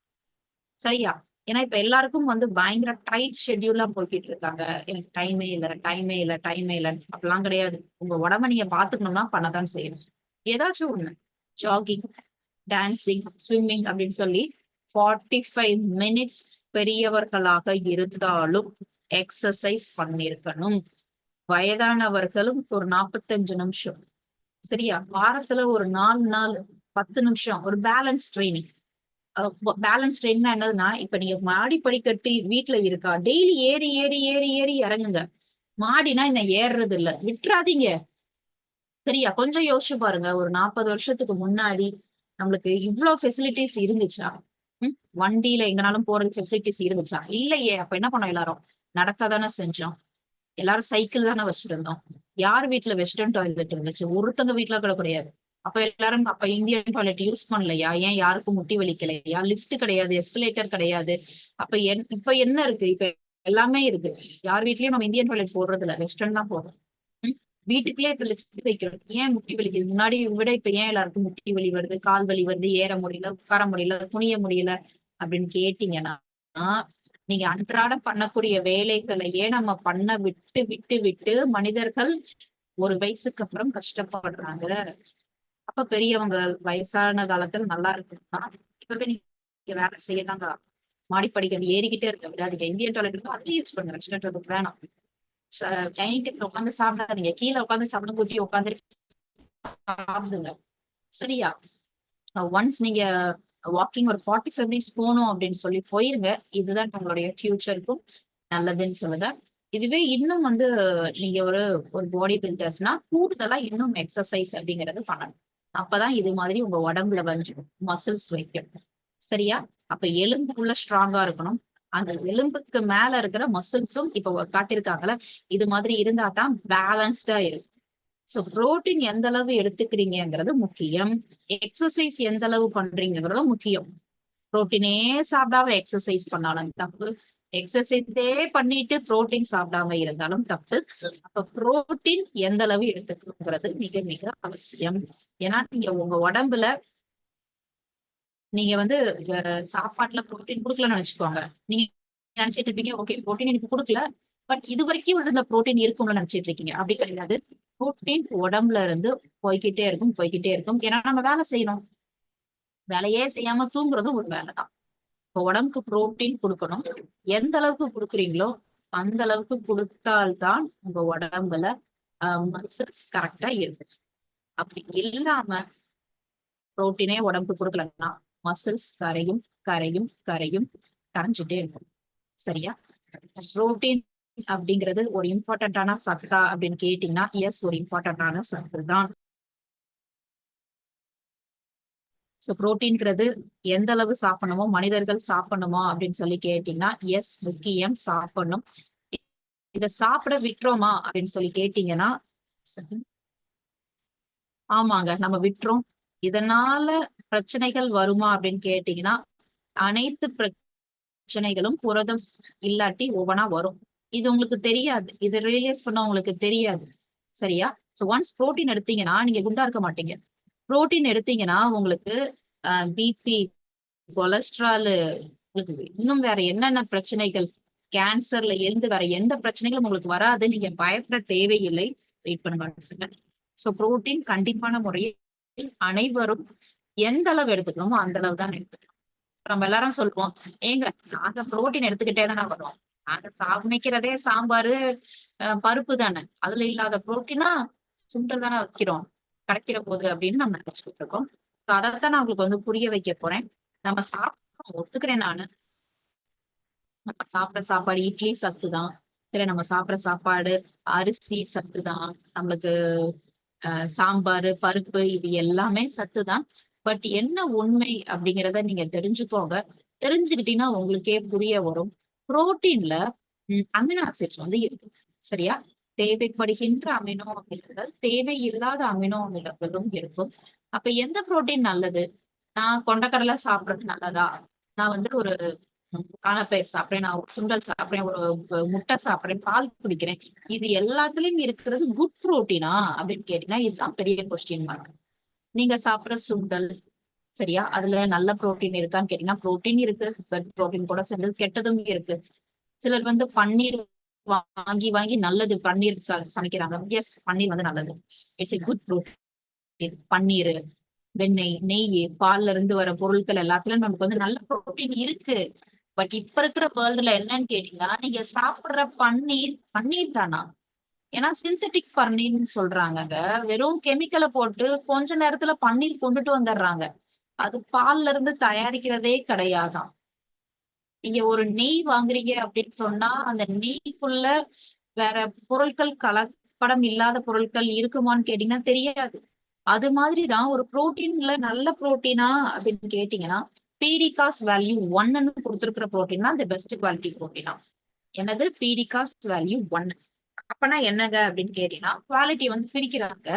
A: சரியா? ஏன்னா இப்ப எல்லாருக்கும் வந்து பயங்கர டைட் ஷெட்யூலா போய்கிட்டு இருக்காங்க. எனக்கு டைமே இல்ல, டைமே இல்ல, டைமே இல்ல அப்படிலாம் கிடையாது. உங்க உடம்ப நீங்க பாத்துக்கணும்னா பண்ணதான் செய்யணும். ஏதாச்சும் ஒண்ணு ஜாகிங், டான்சிங், ஸ்விம்மிங் அப்படின்னு சொல்லி 45 மினிட்ஸ் பெரியவர்களாக இருந்தாலும் எக்ஸசைஸ் பண்ணிருக்கணும். வயதானவர்களும் ஒரு 45 நிமிஷம். சரியா? வாரத்துல ஒரு 4 நாள் 10 நிமிஷம் ஒரு பேலன்ஸ் ட்ரைனிங். பேலன்ஸ் ட்ரெயின்னா என்னதுன்னா, இப்ப நீங்க மாடி படிக்கட்டு வீட்டுல இருக்கா, டெய்லி ஏறி ஏறி ஏறி ஏறி இறங்குங்க. மாடினா என்ன ஏறுறது இல்ல, விட்டுறாதீங்க. சரியா? கொஞ்சம் யோசிச்சு பாருங்க. ஒரு 40 வருஷத்துக்கு முன்னாடி நம்மளுக்கு இவ்ளோ ஃபெசிலிட்டீஸ் இருந்துச்சா? ம். வண்டியில எங்கனாலும் போறது ஃபெசிலிட்டீஸ் இருந்துச்சா? இல்லையே! அப்ப என்ன பண்ணோம் எல்லாரும்? நடக்க தானே செஞ்சோம். எல்லாரும் சைக்கிள் தானே வச்சிருந்தோம். யார் வீட்ல வெஸ்டர்ன் டாய்லெட் இருந்துச்சு? ஒருத்தங்க வீட்ல கூட கிடையாது. அப்ப எல்லாரும் அப்ப இந்தியன் டாய்லெட் யூஸ் பண்ணலையா? ஏன் யாருக்கும் முட்டி வலிக்கலையா? லிஃப்ட் கிடையாது, எஸ்கலேட்டர் கிடையாது. அப்ப இப்ப என்ன இருக்கு? இப்ப எல்லாமே இருக்கு. யார் வீட்லயும் நம்ம இந்தியன் டாய்லெட் போடுறது இல்ல. வெஸ்டர்ன் தான் போடுறோம். ம். வீட்டுக்குள்ளே இப்ப லிஃப்ட் வைக்கிறோம். ஏன் முட்டி வலிக்குது? முன்னாடி விட இப்ப ஏன் எல்லாருக்கும் முட்டி வலி வருது? கால் வலி வருது? ஏற முடியல, உட்கார முடியல, குனிய முடியல அப்படின்னு கேட்டீங்கன்னா, நீங்க அன்றாடம் பண்ணக்கூடிய வேலைகளையே நம்ம பண்ண விட்டு விட்டு விட்டு மனிதர்கள் ஒரு வயசுக்கு அப்புறம் கஷ்டப்படுறாங்க. அப்ப பெரியவங்க வயசான காலத்துல நல்லா இருக்குன்னா இப்பவே நீங்க வேலை செய்யதாங்க மாடிப்படிகள் ஏறிக்கிட்டே இருக்க விடாதீங்க. இந்தியன் டாய்லெட் இருக்கோ அதுலயும் யூஸ் பண்ணுங்க. வெஸ்டர்ன் டாய்லெட் வேணாம். டைனிங் டேபிள் உட்காந்து சாப்பிடாதீங்க. கீழே உட்காந்து சாப்பிட குட்டி உட்காந்து சாப்பிடுங்க. சரியா? ஒன்ஸ் நீங்க வாக்கிங் ஒரு 45 மினிட்ஸ் போகணும் அப்படின்னு சொல்லி போயிருங்க. இதுதான் உங்களுடைய ஃபியூச்சருக்கும் நல்லதுன்னு சொல்லுங்க. இதுவே இன்னும் வந்து நீங்க ஒரு ஒரு பாடி பில்டர்ஸ்னா கூடுதலா இன்னும் எக்ஸசைஸ் அப்படிங்கறது பண்ணணும். அப்பதான் இது மாதிரி உங்க உடம்புல வந்து மசில்ஸ் வைக்கும். சரியா? அப்ப எலும்பு உள்ள ஸ்ட்ராங்கா இருக்கணும். அந்த எலும்புக்கு மேல இருக்கிற மசில்ஸும் இப்ப காட்டியிருக்காங்கல்ல, இது மாதிரி இருந்தா தான் பேலன்ஸ்டா இருக்கும். சோ புரோட்டீன் எந்த அளவு எடுத்துக்கிறீங்கங்கிறது முக்கியம். எக்ஸசைஸ் எந்த அளவு பண்றீங்கிறது முக்கியம். புரோட்டீனே சாப்பிடாம எக்ஸசைஸ் பண்ணாலும் தப்பு. எக்ஸசைஸே பண்ணிட்டு புரோட்டீன் சாப்பிடாம இருந்தாலும் தப்பு. அப்ப புரோட்டீன் எந்த அளவு எடுத்துக்கிறது மிக மிக அவசியம். ஏன்னா நீங்க உங்க உடம்புல நீங்க வந்து சாப்பாட்டுல புரோட்டீன் குடுக்கலன்னு நினைச்சுக்கோங்க. நீங்க நினைச்சிட்டு இருப்பீங்க, ஓகே புரோட்டீன் எனக்கு குடுக்கல. பட் இது வரைக்கும் இருந்த புரோட்டீன் இருக்கும்னு நினைச்சிட்டு இருக்கீங்க. அப்படி கிடையாது. புரோட்டீன் உடம்புல இருந்து போய்க்கிட்டே இருக்கும், போய்க்கிட்டே இருக்கும். ஏன்னா நம்ம வேலை செய்யணும். வேலையே செய்யாம தூங்குறதும் ஒரு வேலைதான். இப்போ உடம்புக்கு புரோட்டீன் கொடுக்கணும். எந்த அளவுக்கு கொடுக்குறீங்களோ அந்த அளவுக்கு கொடுத்தால்தான் உங்க உடம்புல மசில்ஸ் கரெக்டா இருக்கும். அப்படி இல்லாம புரோட்டீனே உடம்புக்கு கொடுக்கலன்னா மசில்ஸ் கரையும் கரையும் கரையும் கரைஞ்சிட்டே இருக்கும். சரியா? புரோட்டீன் அப்படிங்கிறது ஒரு இம்பார்ட்டன்டான சத்தா அப்படின்னு கேட்டீங்கன்னா எஸ், ஒரு இம்பார்ட்டன்டான சத்து தான். சோ புரோட்டீன்ங்கிறது எந்த அளவு சாப்பிடணுமோ மனிதர்கள் சாப்பிடணுமா அப்படின்னு சொல்லி கேட்டீங்கன்னா எஸ், முக்கியம், சாப்பிடணும். இத சாப்பிட விட்டுறோமா அப்படின்னு சொல்லி கேட்டீங்கன்னா ஆமாங்க, நம்ம விட்டுறோம். இதனால பிரச்சனைகள் வருமா அப்படின்னு கேட்டீங்கன்னா அனைத்து பிரச்சனைகளும் புரதம் இல்லாட்டி ஒவ்வொன்னா வரும். இது உங்களுக்கு தெரியாது. இதை ரியலைஸ் பண்ண உங்களுக்கு தெரியாது. சரியா? சோ ஒன்ஸ் புரோட்டீன் எடுத்தீங்கன்னா நீங்க குண்டா இருக்க மாட்டீங்க. புரோட்டீன் எடுத்தீங்கன்னா உங்களுக்கு பிபி, கொலஸ்ட்ரால், உங்களுக்கு இன்னும் வேற என்னென்ன பிரச்சனைகள், கேன்சர்ல இருந்து வேற எந்த பிரச்சனைகளும் உங்களுக்கு வராது. நீங்க பயப்பட தேவையில்லை. வெயிட் பண்ணுங்க. சோ புரோட்டீன் கண்டிப்பான முறையில் அனைவரும் எந்த அளவு எடுத்துக்கணுமோ அந்த அளவு தான் எடுத்துக்கணும். நம்ம எல்லாரும் சொல்லுவோம், ஏங்க நாங்க புரோட்டீன் எடுத்துக்கிட்டே தானே வரோம். நாங்க சமைக்கிறதே சாம்பாரு, பருப்பு தானே. அதுல இல்லாத புரோட்டீனா சுண்டல் தானே வைக்கிறோம். கிடைக்கிற போது அப்படின்னு நம்ம நினைச்சுக்கிட்டு இருக்கோம். அதைத்தான் நான் உங்களுக்கு வந்து புரிய வைக்க போறேன். நம்ம சாப்பிட ஒத்துக்கிறேன் நானு. நம்ம சாப்பிடுற சாப்பாடு இட்லி சத்துதான். சரி, நம்ம சாப்பிடுற சாப்பாடு அரிசி சத்துதான். நம்மளுக்கு சாம்பாரு, பருப்பு இது எல்லாமே சத்துதான். பட் என்ன உண்மை அப்படிங்கிறத நீங்க தெரிஞ்சுக்கோங்க. தெரிஞ்சுக்கிட்டீங்கன்னா உங்களுக்கே புரிய வரும். புரோட்டீன்ல அமினோ ஆசிட்ஸ் வந்து இருக்கு. சரியா? தேவைப்படுகின்ற அமினோ அமிலங்கள், தேவையில்லாத அமினோ அமிலங்களும் இருக்கும். அப்ப எந்த புரோட்டீன் நல்லது? நான் கொண்டக்கடலை சாப்பிடுறது நல்லதா? நான் வந்து ஒரு கானப்பயிர் சாப்பிடுறேன், நான் ஒரு சுண்டல் சாப்பிடுறேன், ஒரு முட்டை சாப்பிடுறேன், பால் குடிக்கிறேன். இது எல்லாத்துலயும் இருக்கிறது குட் புரோட்டீனா அப்படின்னு கேட்டீங்கன்னா இதுதான் பெரிய கொஸ்டின் மார்க். நீங்க சாப்பிடுற சுண்டல் சரியா? அதுல நல்ல புரோட்டீன் இருக்கான்னு கேட்டீங்கன்னா புரோட்டீன் இருக்கு. புரோட்டீன் கூட சேர்ந்து கெட்டதும் இருக்கு. சிலர் வந்து பன்னீர் வாங்கி வாங்கி நல்லது பன்னீர் சமைக்கிறாங்க. எஸ், பன்னீர் வந்து நல்லது. It's a good protein. Paneer, வெண்ணெய், நெய், பால்ல இருந்து வர பொருட்கள் எல்லாத்துலயும் நமக்கு வந்து நல்ல புரோட்டீன் இருக்கு. பட் இப்ப இருக்கிற வேர்ல்டுல என்னன்னு கேட்டீங்கன்னா நீங்க சாப்பிடுற பன்னீர் பன்னீர் தானா? ஏன்னா சிந்தட்டிக் பன்னீர்னு சொல்றாங்கங்க. வெறும் கெமிக்கலை போட்டு கொஞ்ச நேரத்துல பன்னீர் கொண்டுட்டு வந்துடுறாங்க. அது பால்ல இருந்து தயாரிக்கிறதே கிடையாதாம். நீங்க ஒரு நெய் வாங்குறீங்க அப்படின்னு சொன்னா அந்த நெய்க்குள்ள வேற பொருட்கள் கலப்படம் இல்லாத பொருட்கள் இருக்குமான்னு கேட்டீங்கன்னா தெரியாது. அது மாதிரிதான் ஒரு புரோட்டீன்ல நல்ல புரோட்டீனா அப்படின்னு கேட்டீங்கன்னா பீடிகாஸ் வேல்யூ 1ன்னு கொடுத்திருக்கிற புரோட்டீன் தான் இந்த பெஸ்ட் குவாலிட்டி புரோட்டீனா. என்னது பீடிகாஸ் வேல்யூ 1. அப்பனா என்னங்க அப்படின்னு கேட்டீங்கன்னா குவாலிட்டி வந்து பிரிக்கிறாங்க.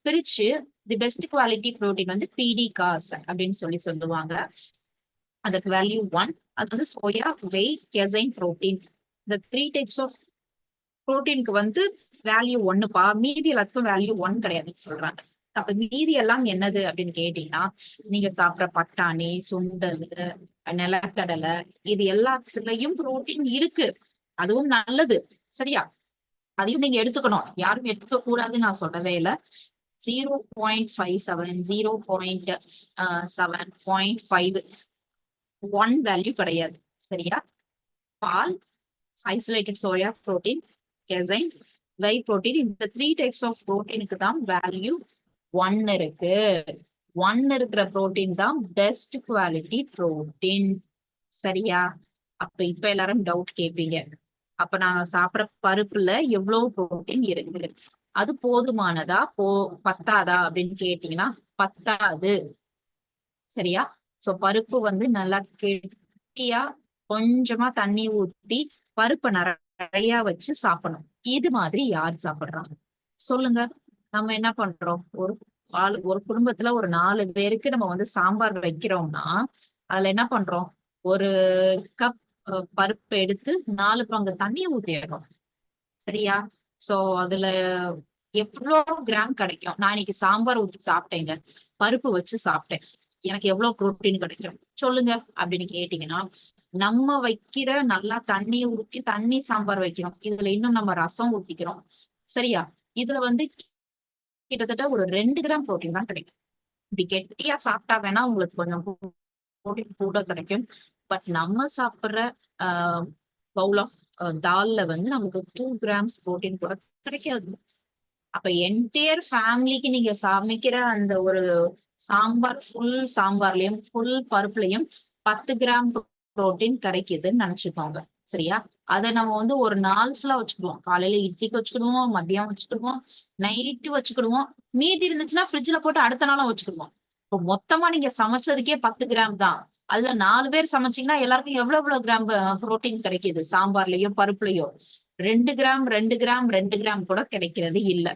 A: பிரிச்சு தி பெஸ்ட் குவாலிட்டி புரோட்டீன் வந்து பீடிகாஸ் அப்படின்னு சொல்லுவாங்க. அதுக்கு வேல்யூ 1. அது வந்து சோயா, வெய், கெசைன் புரோட்டீன். இந்த 3 டைப்ஸ் ஆஃப் புரோட்டீனுக்கு வந்து வேல்யூ 1பா. மீதி எல்லாத்துக்கும் வேல்யூ 1 கிடையாதுன்னு சொல்றாங்க. அப்ப மீதி எல்லாம் என்னது அப்படின்னு கேட்டீங்கன்னா நீங்க சாப்பிட்ற பட்டாணி, சுண்டல், நிலக்கடலை, இது எல்லாத்துலயும் புரோட்டீன் இருக்கு. அதுவும் நல்லது. சரியா? அதையும் நீங்க எடுத்துக்கணும். யாரும் எடுத்துக்க கூடாதுன்னு நான் சொல்லவே இல்லை. 0.57, 0.7, 0.5 1 வேல்யூ கிடையாது. சரியா? பால், ஐசோலேட்டட் சோயா புரோட்டீன், கெசைன், வை புரோட்டீன், இந்த 3 டைப்ஸ் ஆஃப் புரோட்டீனுக்கு தான் வேல்யூ 1 இருக்கு. 1 இருக்கிற புரோட்டீன் தான் பெஸ்ட் குவாலிட்டி புரோட்டீன். சரியா? அப்ப இப்ப எல்லாரும் டவுட் கேட்பீங்க, அப்ப நாங்க சாப்பிட்ற பருப்புல எவ்வளவு புரோட்டீன் இருக்கு, அது போதுமானதா பத்தாதா அப்படின்னு கேட்டீங்கன்னா பத்தாது. சரியா? சோ பருப்பு வந்து நல்லா கெட்டியா கொஞ்சமா தண்ணி ஊத்தி பருப்பை நிறைய வச்சு சாப்பிடணும். இது மாதிரி யார் சாப்பிடுறாங்க சொல்லுங்க? நம்ம என்ன பண்றோம், ஒரு குடும்பத்துல ஒரு 4 பேருக்கு நம்ம வந்து சாம்பார் வைக்கிறோம்னா அதுல என்ன பண்றோம், ஒரு கப் பருப்பு எடுத்து 4 பங்கு தண்ணி ஊத்திடுறோம். சரியா? சோ அதுல எவ்வளவு கிராம் கிடைக்கும்? நான் இன்னைக்கு சாம்பார் ஊத்தி சாப்பிட்டேங்க, பருப்பு வச்சு சாப்பிட்டேன், எனக்கு எவ்வளவு புரோட்டீன் கிடைக்கும் சொல்லுங்க அப்படின்னு கேட்டீங்கன்னா நம்ம வைக்கிற நல்லா தண்ணியை ஊத்தி தண்ணி சாம்பார் வைக்கிறோம், இதுல இன்னும் நம்ம ரசம் ஊத்திக்கிறோம். சரியா? இதுல வந்து கிட்டத்தட்ட ஒரு 2 கிராம் புரோட்டீன் தான் கிடைக்கும். இப்படி கெட்டியா சாப்பிட்டா வேணா உங்களுக்கு கொஞ்சம் புரோட்டீன் கூட கிடைக்கும். பட் நம்ம சாப்பிடுற பவுல் ஆஃப் தால்ல வந்து நமக்கு 2 கிராம்ஸ் புரோட்டீன் கூட கிடைக்காது. அப்ப என்டையர் ஃபேமிலிக்கு நீங்க சமைக்கிற அந்த ஒரு சாம்பார், ஃபுல் சாம்பார்லயும் ஃபுல் பருப்புலயும் 10 கிராம் புரோட்டீன் கிடைக்குதுன்னு நினைச்சுக்கோங்க. சரியா? அதை நம்ம வந்து ஒரு நாள் ஃபுல்லா வச்சுக்குவோம். காலையில இட்லிக்கு வச்சுக்கிடுவோம், மதியம் வச்சுக்கிடுவோம், நைட்டு வச்சுக்கிடுவோம், மீதி இருந்துச்சுன்னா ஃப்ரிட்ஜ்ல போட்டு அடுத்த நாளும் வச்சுக்கிடுவோம். இப்போ மொத்தமா நீங்க சமைச்சதுக்கே 10 கிராம் தான். அதுல 4 பேர் சமைச்சீங்கன்னா எல்லாருக்கும் எவ்வளவு கிராம் புரோட்டீன் கிடைக்குது? சாம்பார்லயோ பருப்புலயோ 2 கிராம் 2 கிராம் 2 கிராம் கூட கிடைக்கிறது இல்ல.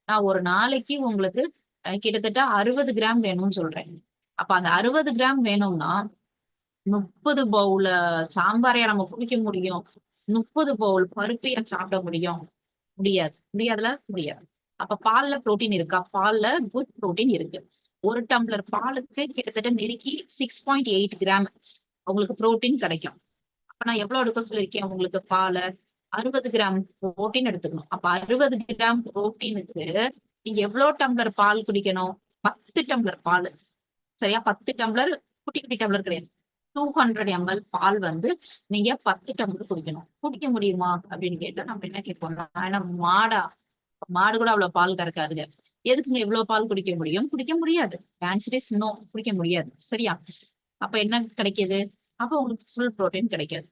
A: நான் ஒரு நாளைக்கு உங்களுக்கு கிட்டத்தட்ட 60 கிராம் வேணும்னு சொல்றேன். அப்ப அந்த 60 கிராம் வேணும்னா 30 பவுல சாம்பாரையா நம்ம குடிக்க முடியும்? 30 பவுல் பருப்பையா சாப்பிட முடியும்? முடியாதுல முடியாது. அப்ப பால்ல புரோட்டீன் இருக்கா? பால்ல குட் புரோட்டீன் இருக்கு. 1 டம்ளர் பாலுக்கு கிட்டத்தட்ட நெருக்கி 6.8 கிராம் உங்களுக்கு புரோட்டீன் கிடைக்கும். அப்ப நான் எவ்வளவு எடுக்க சொல்லியிருக்கேன் உங்களுக்கு? பாலை 60 கிராம் புரோட்டீன் எடுத்துக்கணும். அப்ப 60 கிராம் புரோட்டீனுக்கு நீங்க எவ்வளவு டம்ளர் பால் குடிக்கணும்? 10 டம்ளர் பால். சரியா? 10 டம்ளர், குட்டி குட்டி டம்ளர் கிடையாது, 200 ml பால் வந்து நீங்க 10 டம்ளர் குடிக்கணும். குடிக்க முடியுமா அப்படின்னு கேட்டா நம்ம என்ன கேட்போம்னா, ஏன்னா மாடு கூட அவ்வளவு பால் கறக்காதுங்க, எதுக்குங்க இவ்வளவு பால் குடிக்க முடியும்? குடிக்க முடியாது. ஆன்சர் இஸ் நோ, குடிக்க முடியாது. சரியா? அப்ப என்ன கிடைக்குது? அப்ப உங்களுக்கு ஃபுல் புரோட்டீன் கிடைக்காது.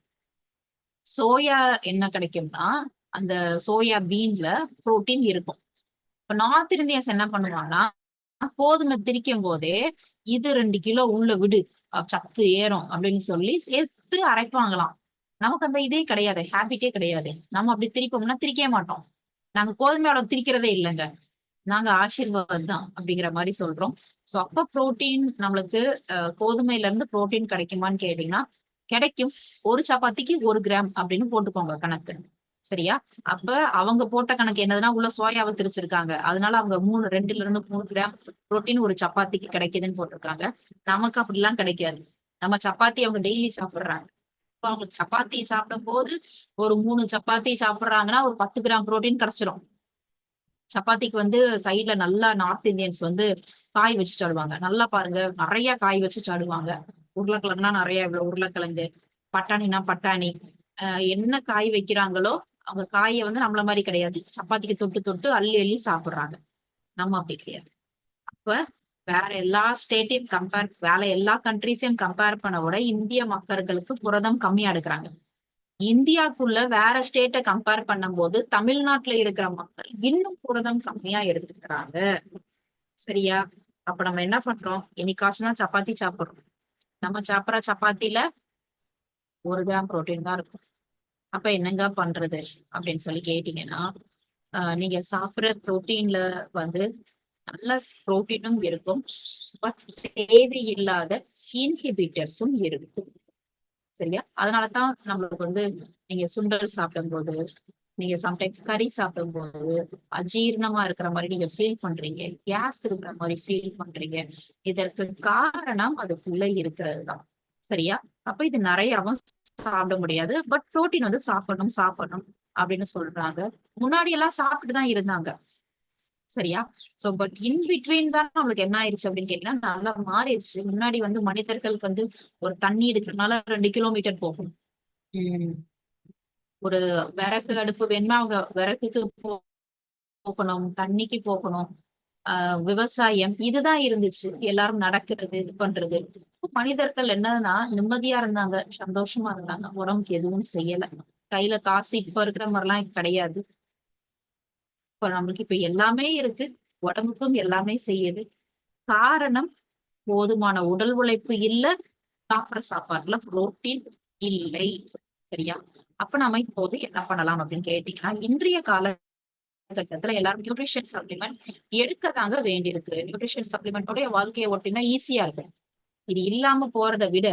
A: சோயா என்ன கிடைக்கும்னா அந்த சோயா பீன்ல புரோட்டீன் இருக்கும். இப்ப நார்த் இந்தியன்ஸ் என்ன பண்ணுவாங்கன்னா கோதுமை திரிக்கும் போதே இது 2 கிலோ உள்ள விடு, சத்து ஏறும் அப்படின்னு சொல்லி சேர்த்து அரைப்பாங்களாம். நமக்கு அந்த இதே கிடையாது, ஹேபிட்டே கிடையாது. நம்ம அப்படி திரிப்போம்னா திரிக்கவே மாட்டோம். நாங்க கோதுமையோட திரிக்கிறதே இல்லைங்க, நாங்க ஆசீர்வாத் தான் அப்படிங்கிற மாதிரி சொல்றோம். சோ அப்ப புரோட்டீன் நம்மளுக்கு கோதுமையில இருந்து புரோட்டீன் கிடைக்குமான்னு கேட்டீங்கன்னா கிடைக்கும். ஒரு சப்பாத்திக்கு 1 கிராம் அப்படின்னு போட்டுக்கோங்க கணக்கு. சரியா? அப்ப அவங்க போட்ட கணக்கு என்னதுன்னா உள்ள சோயாவை திரிச்சிருக்காங்க, அதனால அவங்க 2ல இருந்து 3 கிராம் புரோட்டீன் ஒரு சப்பாத்திக்கு கிடைக்குதுன்னு போட்டிருக்காங்க. நமக்கு அப்படிலாம் கிடைக்காது. நம்ம சப்பாத்தி அவங்க டெய்லி சாப்பிடுறாங்க. அவங்க சப்பாத்தி சாப்பிடும் போது ஒரு 3 சப்பாத்தி சாப்பிடுறாங்கன்னா ஒரு 10 கிராம் புரோட்டீன் கிடைச்சிரும். சப்பாத்திக்கு வந்து சைட்ல நல்லா நார்த் இந்தியன்ஸ் வந்து காய் வச்சு சாடுவாங்க. நல்லா பாருங்க, நிறைய காய் வச்சு சாடுவாங்க. உருளைக்கிழங்குனா நிறைய, உருளைக்கிழங்கு, பட்டாணினா பட்டாணி, என்ன காய் வைக்கிறாங்களோ அவங்க காயை வந்து நம்மள மாதிரி கிடையாது, சப்பாத்திக்கு தொட்டு தொட்டு அள்ளி அள்ளி சாப்பிடுறாங்க. நம்ம அப்படி கிடையாது. அப்ப வேற எல்லா ஸ்டேட்டையும் எல்லா கண்ட்ரிஸையும் கம்பேர் பண்ண விட இந்திய மக்களுக்கு புரதம் கம்மியா எடுக்கிறாங்க. இந்தியாக்குள்ள வேற ஸ்டேட்டை கம்பேர் பண்ணும்போது தமிழ்நாட்டுல இருக்கிற மக்கள் இன்னும் புரதம் கம்மியா எடுத்துக்கிறாங்க. சரியா? அப்ப நம்ம என்ன பண்றோம்? என்னைக்காச்சும் தான் சப்பாத்தி சாப்பிடுறோம். நம்ம சாப்பிடுற சப்பாத்தில 1 கிராம் புரோட்டீன் தான் இருக்கும். அப்ப என்னங்க பண்றது அப்படின்னு சொல்லி கேட்டீங்கன்னா, நீங்க சாப்பிடுற புரோட்டீன்ல வந்து நல்ல புரோட்டீனும் இருக்கும், பட் தேவையில்லாத இன்ஹிபிட்டர்ஸும் இருக்கும். சரியா? அதனாலதான் நம்மளுக்கு வந்து நீங்க சுண்டல் சாப்பிடும்போது, நீங்க சம்டைம்ஸ் கறி சாப்பிடும்போது அஜீரணமா இருக்கிற மாதிரி நீங்க ஃபீல் பண்றீங்க, கேஸ் இருக்கிற மாதிரி ஃபீல் பண்றீங்க. இதற்கு காரணம் அதுக்குள்ள இருக்கிறது தான். சரியா? அப்ப இது நிறையவும் சாப்பிட முடியாது, பட் புரோட்டீன் வந்து சாப்பிடணும் சாப்பிடணும் அப்படின்னு சொல்றாங்க. முன்னாடி எல்லாம் சாப்பிட்டு தான் இருந்தாங்க. சரியா? சோ பட் இன் பிட்வீன் தான் நம்மளுக்கு என்ன ஆயிருச்சு அப்படின்னு கேட்டீங்கன்னா நல்லா மாறிடுச்சு. முன்னாடி வந்து மனிதர்களுக்கு வந்து ஒரு தண்ணி எடுக்கிறதுனால 2 கிலோமீட்டர் போகணும். உம் ஒரு விறகு அடுப்பு வேணுமா அவங்க விறகுக்கு போகணும், தண்ணிக்கு போகணும். விவசாயம் இதுதான் இருந்துச்சு. எல்லாரும் நடக்கிறது, இது பண்றது. மனிதர்கள் என்னன்னா நிம்மதியா இருந்தாங்க, சந்தோஷமா இருந்தாங்க, உடம்புக்கு எதுவும் செய்யல. கையில காசு இப்ப இருக்கிற மாதிரிலாம் கிடையாது. இப்ப நம்மளுக்கு இப்ப எல்லாமே இருக்கு, உடம்புக்கும் எல்லாமே செய்யுது. காரணம் போதுமான உடல் உழைப்பு இல்ல, சாப்பிடுற சாப்பாட்டுல புரோட்டீன் இல்லை. சரியா? அப்ப நாம இப்போது என்ன பண்ணலாம் அப்படின்னு கேட்டீங்கன்னா, இன்றைய காலகட்டத்துல எல்லாரும் நியூட்ரிஷன் சப்ளிமெண்ட் எடுக்கதாங்க வேண்டியிருக்கு. நியூட்ரிஷன் சப்ளிமெண்டோட வாழ்க்கையை ஓட்டினா ஈஸியா இருக்கு. இது இல்லாம போறதை விட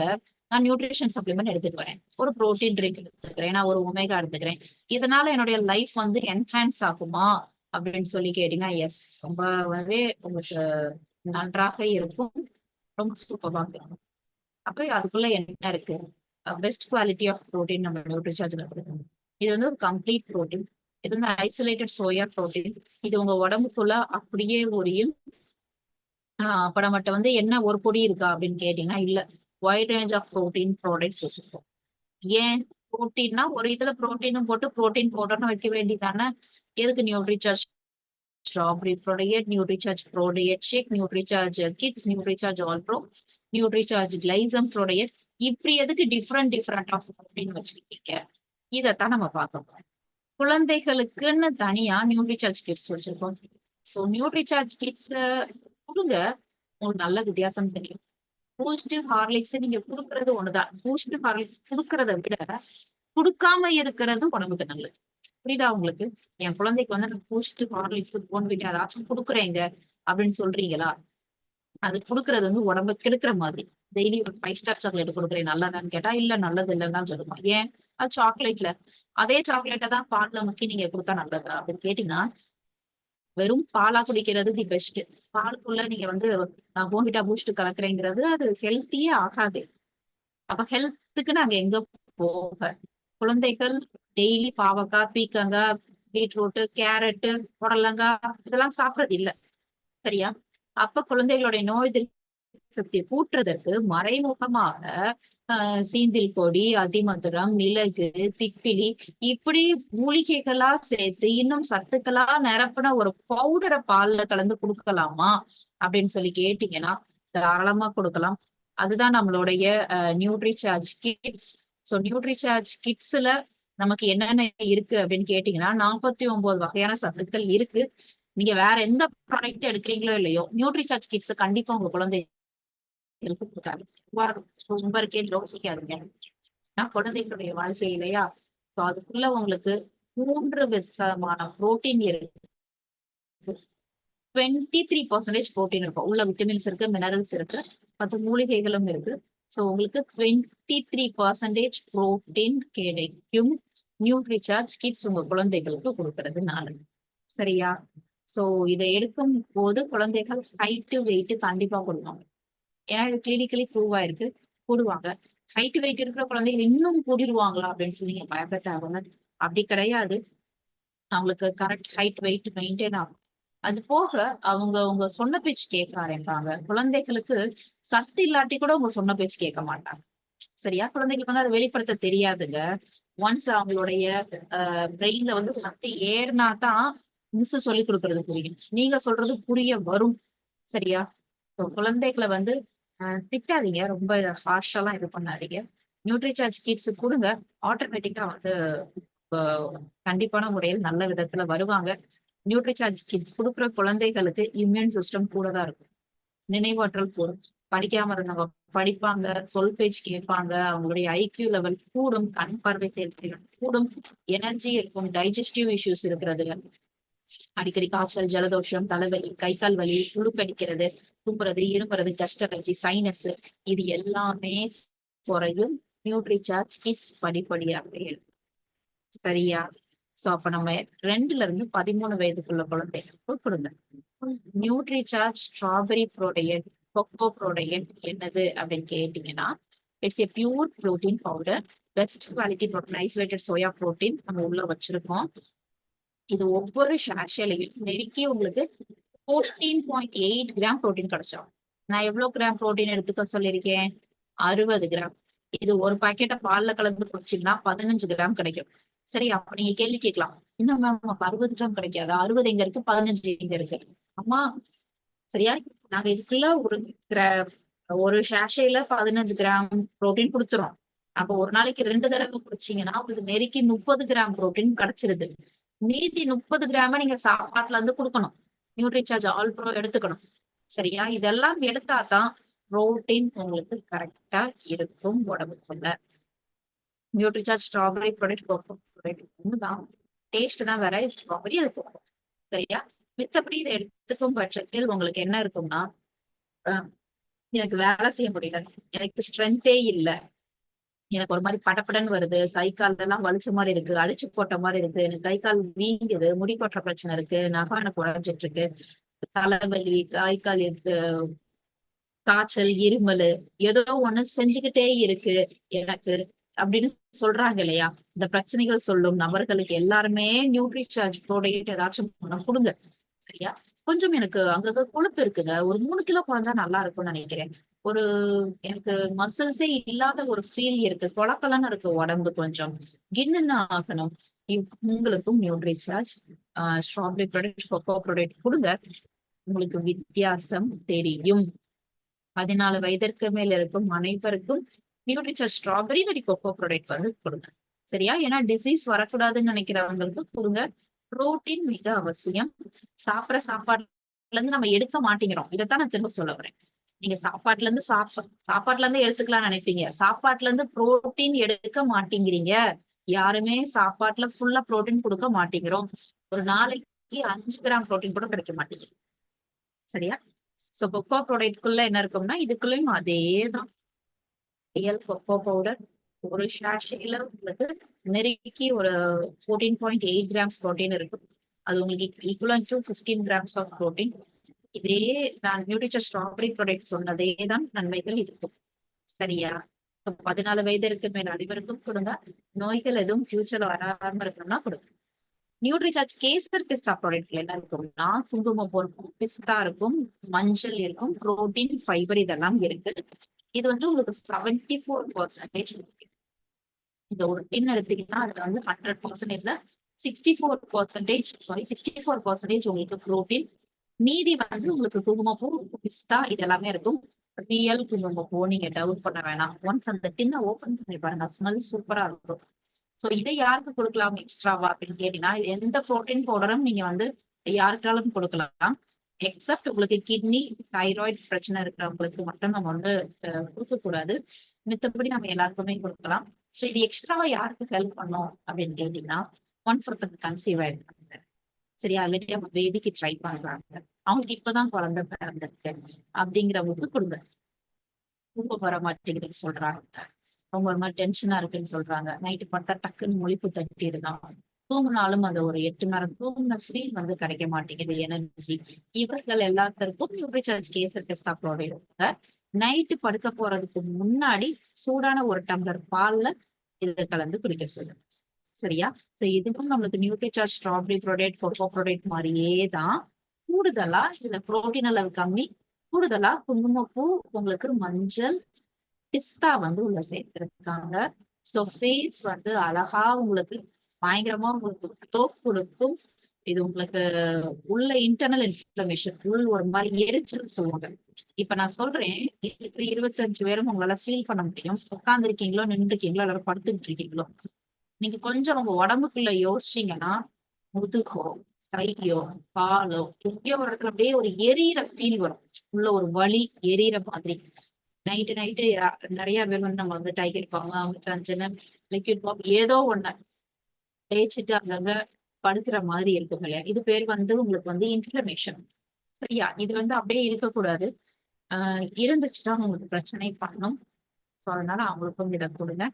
A: நான் நியூட்ரிஷன் சப்ளிமெண்ட் எடுத்துட்டு வரேன், ஒரு புரோட்டீன் ட்ரிங்க் எடுத்துக்கிறேன், நான் ஒரு ஒமேகா எடுத்துக்கிறேன், இதனால என்னுடைய லைஃப் வந்து என்ஹான்ஸ் ஆகுமா அப்படின்னு சொல்லி கேட்டீங்கன்னா எஸ், ரொம்பவே உங்களுக்கு நன்றாக இருக்கும், ரொம்ப சூப்பரா இருக்கும். அப்ப அதுக்குள்ள என்ன இருக்கு? பெஸ்ட் குவாலிட்டி ஆஃப் ப்ரோட்டீன் நம்ம நியூட்ரிசார்ஜ்ல கொடுக்கணும். இது வந்து ஒரு கம்ப்ளீட் ப்ரோட்டீன். இது வந்து ஐசோலேட்டட் சோயா ப்ரோட்டீன். இது உங்க உடம்புக்குள்ள அப்படியே உரியும். அப்ப நம்மகிட்ட வந்து என்ன ஒரு பொடி இருக்கா அப்படின்னு கேட்டீங்கன்னா இல்ல, wide range of protein products வச்சிருக்கோம். ஏன் ப்ரோட்டீன்னா ஒரு இதுல ப்ரோட்டீனும் போட்டு ப்ரோட்டீன் பவுடர்னு வைக்க வேண்டியதானே? எதுக்கு Nutricharge strawberry ProDiet, Nutricharge ProDiet shake, Nutricharge kids, Nutricharge all pro, Nutricharge Glycem ProDiet, இப்படி எதுக்கு டிஃப்ரெண்ட் ஆஃப் ப்ரோட்டீன் வச்சிருக்கீங்க? இதைத்தான் நம்ம பார்க்கணும். குழந்தைகளுக்குன்னு தனியா நியூட்ரிசார்ஜ் கிட்ஸ் வச்சிருக்கோம். ஸோ நியூட்ரிசார்ஜ் கிட்ஸ் கொடுங்க, உங்களுக்கு நல்ல வித்தியாசம் தெரியும். பூஸ்ட் ஹார்லிக்ஸ் நீங்க குடுக்கறது ஒண்ணுதான். பூஸ்ட் ஹார்லிக்ஸ் குடுக்கறத விட குடுக்காம இருக்கிறது உடம்புக்கு நல்லது. புரியுதா உங்களுக்கு? என் குழந்தைக்கு வந்து நான் பூஸ்ட் ஹார்லிக்ஸ் போன்விட்டா ஏதாச்சும் குடுக்குறேங்க அப்படின்னு சொல்றீங்களா? அது குடுக்கறது வந்து உடம்பு கெடுக்கிற மாதிரி. டெய்லி ஒரு 5 ஸ்டார் சாக்லேட் கொடுக்குறேன் நல்லதான்னு கேட்டா இல்ல நல்லது இல்லைன்னு தான் சொல்லுவான். ஏன்? அது சாக்லேட்ல அதே சாக்லேட்டை தான் பால்ல முக்கி நீங்க கொடுத்தா நல்லதா அப்படின்னு கேட்டீங்கன்னா, வெறும் பாலா குடிக்கிறது தி பெஸ்ட். பாலுக்குள்ள நீங்க வந்து நான் போன்விட்டா பூஸ்ட் கலக்குறேங்கிறது அது ஹெல்த்தியே ஆகாது. அப்ப ஹெல்த்துக்கு நாங்க எங்க போக? குழந்தைகள் டெய்லி பாவக்காய், பீக்கங்காய், பீட்ரூட், கேரட், புடலங்காய் இதெல்லாம் சாப்பிடுறது இல்ல. சரியா? அப்ப குழந்தைகளுடைய நோய் எதிர்ப்பு சக்தியை கூட்டுறதற்கு மறைமுகமாக சீந்தில் பொடி, அதிமதுரம், மிளகு, திப்பிலி இப்படி மூலிகைகளா சேர்த்து இன்னும் சத்துக்களா நிரப்புன ஒரு பவுடரை பால்ல கலந்து கொடுக்கலாமா அப்படின்னு சொல்லி கேட்டீங்கன்னா தாராளமா கொடுக்கலாம். அதுதான் நம்மளுடைய நியூட்ரிசார்ஜ் கிட்ஸ். ஸோ நியூட்ரிசார்ஜ் கிட்ஸ்ல நமக்கு என்னென்ன இருக்கு அப்படின்னு கேட்டீங்கன்னா 49 வகையான சத்துக்கள் இருக்கு. நீங்க வேற எந்த ப்ராடக்ட் எடுக்கிறீங்களோ இல்லையோ, நியூட்ரிசார்ஜ் கிட்ஸ் கண்டிப்பா உங்க குழந்தைகளுக்கு கொடுக்காது. ரொம்ப இருக்கேன்னு யோசிக்காதீங்க. குழந்தைகளுடைய வாழ்க்கை இல்லையா? ஸோ அதுக்குள்ள உங்களுக்கு 3 விதமான புரோட்டீன் இருக்கு. 23% புரோட்டீன் இருக்கும். உள்ள விட்டமின்ஸ் இருக்கு, மினரல்ஸ் இருக்கு, மற்ற மூலிகைகளும் இருக்கு. சோ உங்களுக்கு 23% புரோட்டீன் கிடைக்கும் நியூட்ரிசார்ஜ் கிட்ஸ் உங்க குழந்தைகளுக்கு கொடுக்கறது நல்லது. சரியா? சோ இதை எடுக்கும் போது குழந்தைகள் ஹைட் வெயிட் கண்டிப்பா கொடுப்பாங்க. ஏன்னா இது கிளினிக்கலி ப்ரூவ் ஆயிருக்கு, கூடுவாங்க. ஹைட் வெயிட் இருக்கிற குழந்தைகள் இன்னும் கூடிடுவாங்களா அப்படின்னு சொல்லி நீங்க பயப்பட அப்படி கிடையாது. அவங்களுக்கு கரெக்ட் ஹைட் வெயிட் மெயின்டைன் ஆகும். அது போக அவங்க உங்க சொன்ன பேச்சு கேட்க ஆரம்பிப்பாங்க. குழந்தைகளுக்கு சத்து இல்லாட்டி கூட உங்க சொன்ன பேச்சு கேட்க மாட்டாங்க. சரியா? குழந்தைகளுக்கு வந்து அதை வெளிப்படுத்த தெரியாதுங்க. ஒன்ஸ் அவங்களுடைய பிரெயின்ல வந்து சத்து ஏறினா தான் மிஸ் சொல்லி கொடுக்கறது புரியும். நீங்க சொல்றது புரிய வரும். சரியா? குழந்தைகளை வந்து திட்டாதீங்க, ரொம்ப ஹார்ஷெல்லாம் இது பண்ணாதீங்க. நியூட்ரிசார்ஜ் கிட்ஸ் கொடுங்க, ஆட்டோமேட்டிக்கா வந்து கண்டிப்பான முறையில் நல்ல விதத்துல வருவாங்க. நியூட்ரிசார்ஜ் கிட்ஸ் கொடுக்குற குழந்தைகளுக்கு இம்யூன் சிஸ்டம் கூட தான் இருக்கும், நினைவாற்றல் கூடும், படிக்காம இருந்தவங்க படிப்பாங்க, சொல் பேச்சு கேட்பாங்க, அவங்களுடைய ஐக்யூ லெவல் கூடும், கண் பார்வை செயல்திறன் கூடும், எனர்ஜி இருக்கும், டைஜஸ்டிவ் இஷ்யூஸ் இருக்கிறது, அடிக்கடி காய்ச்சல், ஜலதோஷம், தலைவலி, கை கால் வலி, புழுக்கடிக்கிறது, தும்புறது, இருமுறது, டஸ்ட் அலர்ஜி, சைனஸ், இது எல்லாமே குறையும் நியூட்ரிசார்ஜ் கிட்ஸ் படிப்படியாக. சரியா? சோ அப்ப நம்ம 2 ல இருந்து 13 வயதுக்குள்ள குழந்தைகளுக்கு கொடுங்க. நியூட்ரிசார்ஜ் ஸ்ட்ராபெரி புரோடையட், கொக்கோ புரோடையட் என்னது அப்படின்னு கேட்டீங்கன்னா, it's a pure protein powder, best quality protein, isolated soya protein நம்ம உள்ள வச்சிருக்கோம். இது ஒவ்வொரு ஷாஷேலையும் நெருக்கி உங்களுக்கு 14.8 கிராம் புரோட்டீன் கிடைச்சிடும். நான் எவ்வளவு கிராம் புரோட்டீன் எடுத்துக்க சொல்லியிருக்கேன்? 60 கிராம். இது ஒரு பாக்கெட்டை பால்ல கலந்து குடிச்சீங்கன்னா 15 கிராம் கிடைக்கும். சரி, அப்ப நீங்க கேள்வி கேட்கலாம், இன்னும் மேம் 60 கிராம் கிடைக்காது, 60 எங்க இருக்கு, 15 எங்க இருக்கு? அம்மா சரியா, நாங்க இதுக்குள்ள ஒரு ஷாஷேல 15 கிராம் புரோட்டீன் கொடுத்துறோம். அப்ப ஒரு நாளைக்கு 2 தடவை குடிச்சீங்கன்னா உங்களுக்கு நெருக்கி 30 கிராம் புரோட்டீன் கிடைச்சிருது. மீதி 30 கிராம நீங்க சாப்பாட்டுல இருந்து கொடுக்கணும், நியூட்ரிசார்ஜ் ஆல் ப்ரோ எடுத்துக்கணும். சரியா? இதெல்லாம் எடுத்தாதான் புரோட்டீன் உங்களுக்கு கரெக்டா இருக்கும் உடம்புக்குள்ள. Nutricharge strawberry product, cocoa product ஒண்ணுதான், டேஸ்ட் தான் வேற, ஸ்ட்ராபெரி அது கொக்கோ. சரியா? மித்தபடி இதை எடுத்துக்கும் பட்சத்தில் உங்களுக்கு என்ன இருக்கும்னா, எனக்கு வேலை செய்ய முடியல, எனக்கு ஸ்ட்ரென்த்தே இல்ல, எனக்கு ஒரு மாதிரி படப்படன்னு வருது, கை கால் எல்லாம் வலிச்ச மாதிரி இருக்கு, அடிச்சு போட்ட மாதிரி இருக்கு, எனக்கு கை கால் வீங்குது, முடி கொட்டுற பிரச்சனை இருக்கு, நகம் எனக்கு உடைஞ்சிட்டு இருக்கு, தலைவலி, கை கால் இருக்கு, காய்ச்சல், இருமல், ஏதோ ஒண்ணு செஞ்சுக்கிட்டே இருக்கு எனக்கு அப்படின்னு சொல்றாங்க இல்லையா? இந்த பிரச்சனைகள் சொல்லும் நபர்களுக்கு எல்லாருமே நியூட்ரிசார்ஜ் ப்ராடக்ட் ஏதாச்சும் கொடுங்க. சரியா? கொஞ்சம் எனக்கு அங்கங்க கொழுப்பு இருக்குங்க, ஒரு 3 கிலோ குறைஞ்சா நல்லா இருக்கும்னு நினைக்கிறேன். ஒரு எனக்கு மசில்ஸே இல்லாத ஒரு ஃபீல் இருக்கு, கொலக்கலன்னு இருக்கு உடம்பு, கொஞ்சம் கின்னு ஆகணும். உங்களுக்கும் Nutricharge strawberry product, cocoa product கொடுங்க, உங்களுக்கு வித்தியாசம் தெரியும். 14 வயதிற்கு மேல் இருக்கும் அனைவருக்கும் நியூட்ரிசார்ஜ் ஸ்ட்ராபெரி கொக்கோ ப்ராடக்ட் வந்து கொடுங்க. சரியா? ஏன்னா டிசீஸ் வரக்கூடாதுன்னு நினைக்கிறவங்களுக்கு கொடுங்க. புரோட்டீன் மிக அவசியம். சாப்பிட்ற சாப்பாட்டுல இருந்து நம்ம எடுக்க மாட்டேங்கிறோம், இதைத்தான் நான் திரும்ப சொல்ல வரேன். நீங்க சாப்பாட்டுல இருந்து எடுத்துக்கலாம்னு நினைப்பீங்க, சாப்பாட்டுல இருந்து புரோட்டீன் எடுக்க மாட்டேங்கிறீங்க. யாருமே சாப்பாட்டுல ஃபுல்லா புரோட்டீன் கொடுக்க மாட்டேங்கிறோம். ஒரு நாளைக்கு 5 கிராம் புரோட்டீன் கூட கிடைக்க மாட்டேங்குது. சரியா? சோ கொக்கோ ப்ராடக்ட்குள்ள என்ன இருக்கும்னா, இதுக்குள்ளயும் அதேதான், ரியல் கொக்கோ பவுடர் ஒரு ஷாஷேல உங்களுக்கு நெருக்கி ஒரு 14.8 கிராம்ஸ் புரோட்டீன் இருக்கும். அது உங்களுக்கு equivalent to 15 grams of protein. இதே நான் நியூட்ரிசார்ஜ் ஸ்ட்ராபெரி ப்ராடக்ட் சொன்னதே தான் நன்மைகள் இருக்கும். சரியா? 14 வயதிற்கு மேல் அனைவருக்கும் கொடுங்க. நோய்கள் எதுவும் ஃபியூச்சர்ல வராம இருக்கணும்னா கொடுங்க. நியூட்ரிசார்ஜ் கேசர் பிஸ்தா ப்ராடக்ட்ல என்ன இருக்கும்னா, குங்குமப்பூ இருக்கும், பிஸ்தா இருக்கும், மஞ்சள் இருக்கும், புரோட்டீன், ஃபைபர் இதெல்லாம் இருக்கு. இது வந்து உங்களுக்கு 74% இந்த ஒரு டின் எடுத்தீங்கன்னா அதுல வந்து 100%ல 64% உங்களுக்கு புரோட்டீன். மீதி வந்து உங்களுக்கு குங்குமப்பூ, பிஸ்தா இதெல்லாமே இருக்கும். ரியல் குங்குமப்பூ நீங்க டவுட் பண்ண வேணாம். ஒன்ஸ் அந்த டின்னை ஓபன் பண்ணி பாருங்க, ஸ்மெல் சூப்பரா இருக்கும். சோ இதை யாருக்கு கொடுக்கலாம் எக்ஸ்ட்ராவா அப்படின்னு கேட்டீங்கன்னா, எந்த புரோட்டீன் பவுடரும் நீங்க வந்து யாருக்காலும் கொடுக்கலாம், எக்ஸப்ட் உங்களுக்கு கிட்னி, தைராய்டு பிரச்சனை இருக்கிறவங்களுக்கு மட்டும் நம்ம வந்து கொடுக்க கூடாது. மித்தபடி நம்ம எல்லாருக்குமே கொடுக்கலாம். சோ இது எக்ஸ்ட்ராவா யாருக்கு ஹெல்ப் பண்ணும் அப்படின்னு கேட்டீங்கன்னா, ஒன்ஸ் ஒருத்தருக்கு கன்சீவ் ஆயிருக்காங்க, சரியா, ஆல்ரெடி நம்ம பேபிக்கு ட்ரை பண்றாங்க, அவங்களுக்கு இப்பதான் குழந்தை பிறந்திருக்கு அப்படிங்கிறவங்களுக்கு கொடுங்க. தூக்கம் வர மாட்டேங்குதுன்னு சொல்றாங்க, அவங்க ஒரு மாதிரி டென்ஷனா இருக்குன்னு சொல்றாங்க, நைட்டு பார்த்தா டக்குன்னு முழிப்பு தட்டிடுதான், தூங்கினாலும் அந்த ஒரு 8 மணி நேரம் தூங்கின ஃபீல் வந்து கிடைக்க மாட்டேங்குது, எனர்ஜி. இவர்கள் எல்லாத்திற்கும் நியூட்ரிசார்ஜ் கேசர் பிஸ்தா ப்ராடக்ட் நைட்டு படுக்க போறதுக்கு முன்னாடி சூடான ஒரு டம்ளர் பால்ல இதை கலந்து குடிக்க சொல்லுங்க. சரியா? சோ இதுவும் நம்மளுக்கு Nutricharge strawberry product, cocoa product மாதிரியே தான். கூடுதலா இதுல புரோட்டீன் அளவு கம்மி, கூடுதலா குங்குமப்பூ, உங்களுக்கு மஞ்சள், பிஸ்தா வந்து உள்ள சேர்த்திருக்காங்க. சோ ஃபேஸ் வந்து அழகா உங்களுக்கு பயங்கரமா உங்களுக்கு க்ளோ கொடுக்கும். இது உங்களுக்கு உள்ள இன்டர்னல் இன்ஃப்ளமேஷன், உள் ஒரு மாதிரி எரிச்சல் சொல்லுவாங்க, இப்ப நான் சொல்றேன், இருக்கிற 25 பேரும் உங்களால ஃபீல் பண்ண முடியும். உட்கார்ந்து இருக்கீங்களோ, நின்று இருக்கீங்களோ, எல்லாரும் படுத்துக்கிட்டு இருக்கீங்களோ, நீங்க கொஞ்சம் உங்க உடம்புக்குள்ள யோசிச்சீங்கன்னா, முதுகோ, கையோ, காலோ எங்கேயோ ஒரு இடத்துல அப்படியே ஒரு எரியிற ஃபீல் வரும். உள்ள ஒரு வலி எரியிற மாதிரி. நைட்டு நிறைய பேர் வந்து நம்ம வந்து டைகர் பாம்பு, அமிர்தாஞ்சன், லிக்விட் பாம்பு ஏதோ ஒண்ணு தேய்ச்சிட்டு அங்கங்க படுக்கிற மாதிரி இருக்கும் இல்லையா? இது பேர் வந்து உங்களுக்கு வந்து இன்ஃப்ளமேஷன். சரியா? இது வந்து அப்படியே இருக்கக்கூடாது. இருந்துச்சுன்னா உங்களுக்கு பிரச்சனை பண்ணும். சோ அதனால அவங்களுக்கும் இடம் கொடுங்க.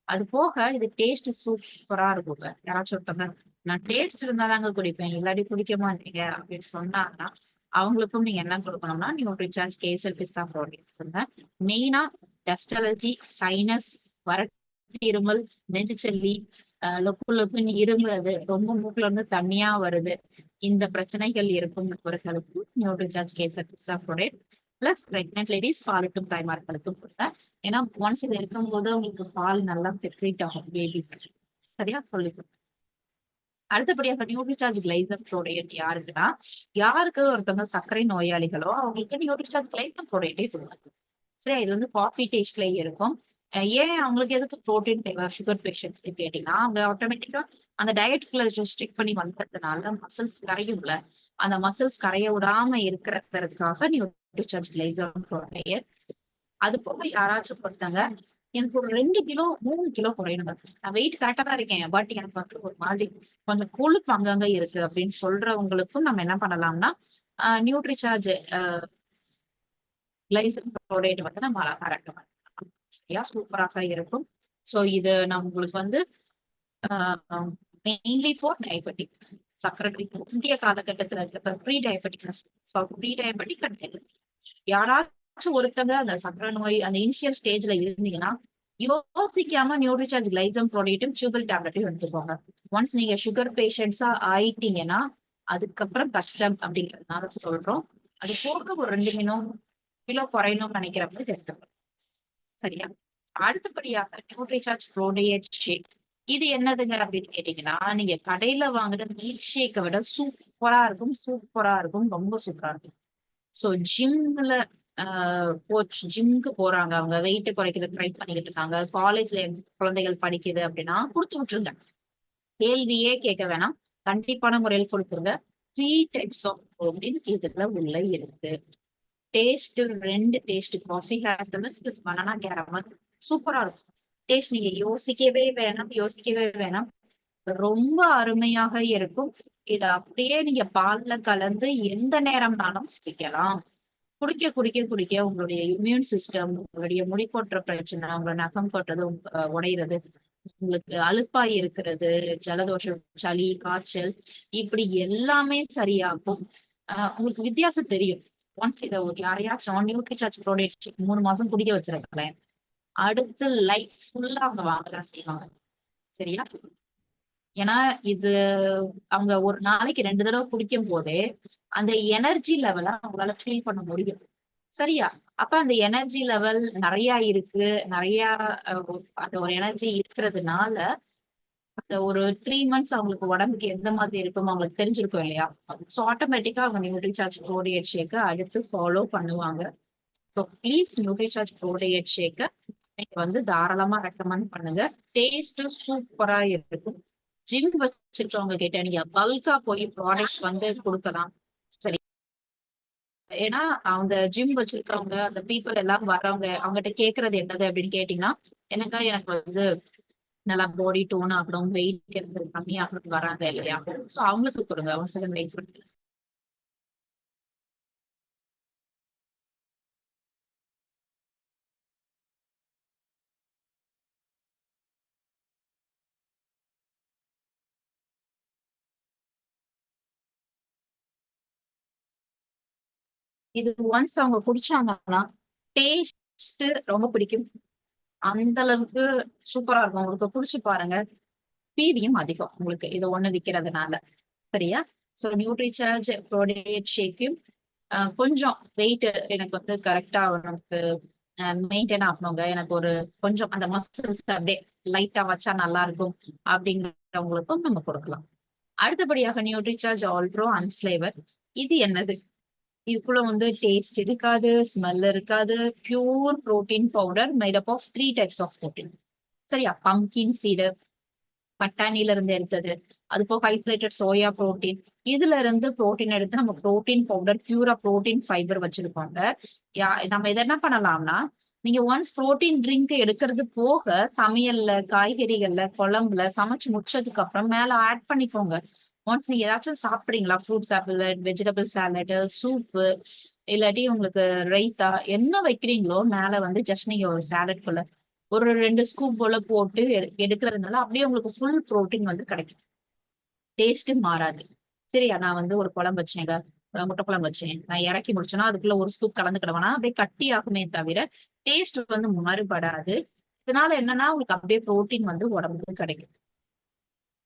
A: அது போக இது டேஸ்ட் சூப்பரா இருக்குங்க. யாராச்சும் ஒருத்தவங்க நான் டேஸ்ட் இருந்தாதாங்க குடிப்பேன், இல்லாட்டி குடிக்க மாட்டீங்க அப்படின்னு சொன்னாங்கன்னா அவங்களுக்கும் நீங்க என்ன கொடுக்கணும்னா நியூட்ரிசார்ஜ் கேசர் பிஸ்தா ப்ரோட்டீன் கொடுங்க. மெயினா டஸ்ட் அலர்ஜி, சைனஸ், வறட்டு இருமல், நெஞ்சுச்சல்லி, லொக்கு லொக்குன்னு இருமுறது, ரொம்ப மூக்குல இருந்து தண்ணியா வருது, இந்த பிரச்சனைகள் இருக்கும் நபர்களுக்கு நியூட்ரிசார்ஜ் கேசர் பிஸ்தா ப்ரோட்டீன் பிளஸ் பிரெக்னென்ட் லேடிஸ், பாலூட்டும் தாய்மார்களுக்கும் கொடுங்க. ஏன்னா ஒன்ஸ் இது இருக்கும்போது உங்களுக்கு பால் நல்லா செக்ரேட் ஆகும் பேபிக்கு. சரியா சொல்லி அடுத்தபடியாக நியூட்ரிசார்ஜ் கிளைசம் ப்ரோடைட் யாருக்குன்னா, யாருக்கு ஒருத்தவங்க சர்க்கரை நோயாளிகளோ அவங்களுக்கு நியூட்ரிசார்ஜ் கிளைசம் ப்ரோடைட்டே கொடுங்க. சரியா? இது வந்து காஃபி டேஸ்ட்லயே இருக்கும். ஏன் அவங்களுக்கு எதுக்கு ப்ரோட்டீன் தேவை சுகர் பேஷண்ட்ஸ் கேட்டீங்கன்னா, அவங்க ஆட்டோமேட்டிக்கா அந்த டயட்டுக்குள்ள ரெஸ்ட்ரிக்ட் பண்ணி வந்ததுனால மசில்ஸ் கரையும்ல, அந்த மசில்ஸ் கரைய விடாம இருக்கிறதுக்காக நியூட்ரிசார்ஜ் கிளைசம் ப்ரோடைட். அது போக யாராச்சும் ஒருத்தங்க எனக்கு ஒரு 2 கிலோ 3 கிலோ குறையணும், நான் வெயிட் கரெக்டா தான் இருக்கேன், பட் எனக்கு வந்து ஒரு மாதிரி கொஞ்சம் கொழுப்பு அங்கங்க இருக்கு அப்படின்னு சொல்றவங்களுக்கும் நம்ம என்ன பண்ணலாம்னா நியூட்ரிசார்ஜ் கிளைசம் ப்ரோடைட் வந்து நம்ம அழகா ரெக்கமெண்ட் பண்ணலாம். சரியா? சூப்பராக இருக்கும். சோ இது நான் உங்களுக்கு வந்து மெயின்லி ஃபார் டயபெட்டிக், சக்கரை இந்திய காலகட்டத்துல இருக்க pre diabeticness, pre diabetic and diabetic யாராச்சும் ஒருத்தங்க அந்த சக்கரை நோய் அந்த இனிஷியல் ஸ்டேஜ்ல இருந்தீங்கன்னா யோசிக்காம நியூட்ரிசார்ஜ் கிளைசம் ப்ரோடைட்டும் டியூபல் டேப்லெட்டையும் எடுத்துக்கோங்க. ஒன்ஸ் நீங்க சுகர் பேஷண்ட்ஸா ஆயிட்டீங்கன்னா அதுக்கப்புறம் கஷ்டம் அப்படிங்கறதுனால சொல்றோம். அது போக ஒரு 2 கிலோ குறையணும்னு நினைக்கிறப்ப எடுத்துக்கணும். சரியா? அடுத்தபடியாக நியூட்ரிசார்ஜ் ப்ரோடைட் ஷேக். இது என்னதுங்க அப்படின்னு கேட்டீங்கன்னா, நீங்க கடையில வாங்குற மில்க் ஷேக்கை விட சூப்பரா இருக்கும், சூப்பரா இருக்கும், ரொம்ப சூப்பரா இருக்கும். சோ ஜிம்ல கோச் ஜிம்க்கு போறாங்க, அவங்க வெயிட் குறைக்கிறது ட்ரை பண்ணிக்கிட்டு இருக்காங்க, காலேஜ்ல குழந்தைகள் படிக்குது அப்படின்னா குடுத்து விட்டுருங்க. கேள்வியே கேட்க வேணாம், கண்டிப்பான முறையில் கொடுத்துருங்க. 3 டைப்ஸ் ஆஃப் ப்ரோட்டீன் இதுல உள்ள இருக்கு. Taste 2 taste, coffee has the milk, banana caramel, சூப்பரா இருக்கும். டேஸ்ட் நீங்க யோசிக்கவே வேணாம், ரொம்ப அருமையாக இருக்கும். இத அப்படியே நீங்க பால்ல கலந்து எந்த நேரம்னாலும் குடிக்கலாம். குடிக்க உங்களுடைய இம்யூன் சிஸ்டம், உங்களுடைய முடி கொட்டுற பிரச்சனை, உங்க நகம் கொட்டுறது, உடையிறது, உங்களுக்கு அலுப்பாய் இருக்கிறது, ஜலதோஷம், சளி, காய்ச்சல் இப்படி எல்லாமே சரியாகும். உங்களுக்கு வித்தியாசம் தெரியும். ஒன்ஸ் இதை ஒரு யாரையாச்சும் நியூட்ரிசார்ஜ் ப்ரோடைட் 3 மாசம் குடிக்க வச்சிருக்கேன், அடுத்து லைஃப் ஃபுல்லா அவங்க வாங்கதான் செய்வாங்க. சரியா? ஏன்னா இது அவங்க ஒரு நாளைக்கு 2 தடவை குடிக்கும் போதே அந்த எனர்ஜி லெவலை அவங்களால ஃபீல் பண்ண முடியும். சரியா? அப்ப அந்த எனர்ஜி லெவல் நிறைய இருக்கு, நிறைய அந்த ஒரு எனர்ஜி இருக்கிறதுனால அந்த ஒரு 3 மந்த்ஸ் அவங்களுக்கு உடம்புக்கு எந்த மாதிரி இருக்கும் அவங்களுக்கு தெரிஞ்சிருக்கும் இல்லையா? சோ ஆட்டோமேட்டிக்கா அவங்க நியூட்ரிசார்ஜ் ப்ரோடைட் ஷேக்கை அடுத்து ஃபாலோ பண்ணுவாங்க. ஸோ ப்ளீஸ் நியூட்ரிசார்ஜ் ப்ரோடைட் ஷேக்கை நீங்க வந்து தாராளமா ரெக்கமெண்ட் பண்ணுங்க. டேஸ்ட் சூப்பரா இருக்கும். ஜிம் வச்சிருக்கவங்க கிட்ட நீங்க பல்கா போய் ப்ராடக்ட்ஸ் வந்து கொடுக்கலாம். சரி? ஏன்னா அவங்க ஜிம் வச்சிருக்கவங்க அந்த பீப்புள் எல்லாம் வர்றவங்க அவங்ககிட்ட கேட்கறது என்னது அப்படின்னு கேட்டீங்கன்னா, எனக்கு வந்து நல்லா பாடி டோன் ஆகணும், வெயிட் எனக்கு கம்மியாகணும் வராங்க இல்லையா? சோ அவங்களுக்கு கொடுங்க. ஒரு செகண்ட் வெயிட் பண்ணுங்க. இது ஒன்ஸ் அவங்க குடிச்சாங்கன்னா டேஸ்ட் ரொம்ப பிடிக்கும். அந்த அளவுக்கு சூப்பரா இருக்கும். உங்களுக்கு குடிச்சு பாருங்க. பீவியும் அதிகம் உங்களுக்கு இது ஒண்ணு விக்கிறதுனால. சரியா? சோ நியூட்ரிசார்ஜ் ப்ரோடைட் ஷேக்கும் கொஞ்சம் வெயிட் எனக்கு வந்து கரெக்டா எனக்கு மெயின்டைன் ஆகணுங்க, எனக்கு ஒரு கொஞ்சம் அந்த மசில்ஸ் அப்படியே லைட்டா வச்சா நல்லா இருக்கும் அப்படிங்கிறவங்களுக்கும் நம்ம கொடுக்கலாம். அடுத்தபடியாக நியூட்ரிசார்ஜ் ஆல்ட்ரோ அன்ஃபிளேவர். இது என்னது? இதுக்குள்ள வந்து டேஸ்ட் இருக்காது, ஸ்மெல் இருக்காது. Pure protein powder made up of 3 types of protein. சரியா? பம்கின் சீடு, பட்டாணில இருந்து எடுத்தது, அது போக ஐசோலேட்டட் சோயா புரோட்டீன். இதுல இருந்து புரோட்டீன் எடுத்து நம்ம புரோட்டீன் பவுடர் பியூரா புரோட்டீன் ஃபைபர் வச்சிருப்பாங்க. நம்ம இதை என்ன பண்ணலாம்னா, நீங்க ஒன்ஸ் புரோட்டீன் ட்ரிங்க் எடுக்கிறது போக சமையல்ல, காய்கறிகள்ல, குழம்புல சமைச்சு முடிச்சதுக்கு அப்புறம் மேல ஆட் பண்ணிக்கோங்க. ஒன்ஸ் நீங்க ஏதாச்சும் சாப்பிடுறீங்களா, fruit salad, vegetable salad, soup, இல்லாட்டி உங்களுக்கு ரைத்தா என்ன வைக்கிறீங்களோ மேல வந்து ஜஸ்ட் நீங்க ஒரு சாலட்குள்ள ஒரு 2 ஸ்கூப் போல போட்டு எடுக்கிறதுனால அப்படியே உங்களுக்கு ஃபுல் புரோட்டீன் வந்து கிடைக்கும். டேஸ்ட் மாறாது. சரியா? நான் வந்து ஒரு குழம்பு வச்சேங்க, முட்டை குழம்பு வச்சேன், நான் இறக்கி முடிச்சேன்னா அதுக்குள்ள ஒரு ஸ்கூப் கலந்துக்கிடுவேனா அப்படியே கட்டி ஆகுமே தவிர டேஸ்ட் வந்து மாறுபடாது. இதனால என்னன்னா உங்களுக்கு அப்படியே புரோட்டீன் வந்து உடம்புக்கு கிடைக்கும்.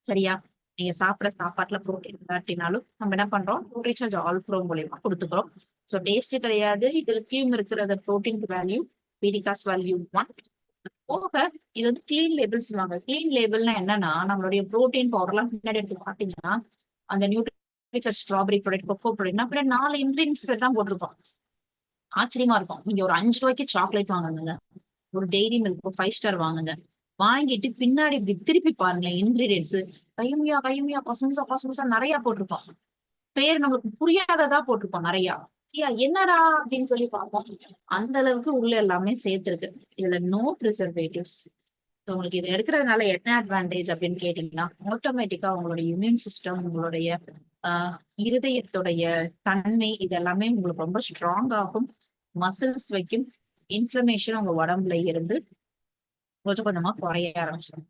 A: சரியா? நீங்க சாப்பிட சாப்பாட்டுல புரோட்டீன் இல்லாட்டினாலும் நம்ம என்ன பண்றோம், நியூட்ரிசார்ஜ் ஆல் ப்ரோ மூலியமா கொடுத்துக்கிறோம். ஸோ டேஸ்ட் கிடையாது, இதுலயும் இருக்கிறத புரோட்டீன் வேல்யூ, பீடிகாஸ் வேல்யூ 1 போக. இது வந்து கிளீன் லேபிள் சொல்லுவாங்க. கிளீன் லேபிள்னா என்னன்னா, நம்மளுடைய புரோட்டீன் பவுடர் எல்லாம் பின்னாடி எடுத்து பாத்தீங்கன்னா அந்த நியூட்ரிசார்ஜ் ஸ்ட்ராபெரி ப்ராடக்ட், கொக்கோ ப்ராடக்ட்னா பின்னாடி 4 இன்கிரீடியன்ஸ் பேர் தான் போட்டிருப்போம். ஆச்சரியமா இருக்கும். நீங்க ஒரு 5 ரூபாய்க்கு சாக்லேட் வாங்குங்க, ஒரு டெய்ரி மில்க் 5 ஸ்டார் வாங்குங்க, வாங்கிட்டு பின்னாடி இப்படி திருப்பி பாருங்களேன் இன்கிரீடியன்ஸ். கையுமியா கையுமியா பசுமுசா பசுமுசா நிறைய போட்டிருப்போம். பேர் நம்மளுக்கு புரியாததா போட்டிருப்போம் நிறைய. என்னடா அப்படின்னு சொல்லி பார்ப்போம். அந்த அளவுக்கு உள்ள எல்லாமே சேர்த்திருக்கு. இதுல நோ ப்ரிசர்வேட்டிவ்ஸ். உங்களுக்கு இது எடுக்கிறதுனால என்ன அட்வான்டேஜ் அப்படின்னு கேட்டீங்கன்னா, ஆட்டோமேட்டிக்கா உங்களுடைய இம்யூன் சிஸ்டம், உங்களுடைய இருதயத்துடைய தன்மை, இது எல்லாமே உங்களுக்கு ரொம்ப ஸ்ட்ராங் ஆகும். மசில்ஸ் வைக்கும். இன்ஃப்ளமேஷன் உங்க உடம்புல இருந்து கொஞ்சம் கொஞ்சமா குறைய ஆரம்பிச்சிடும்.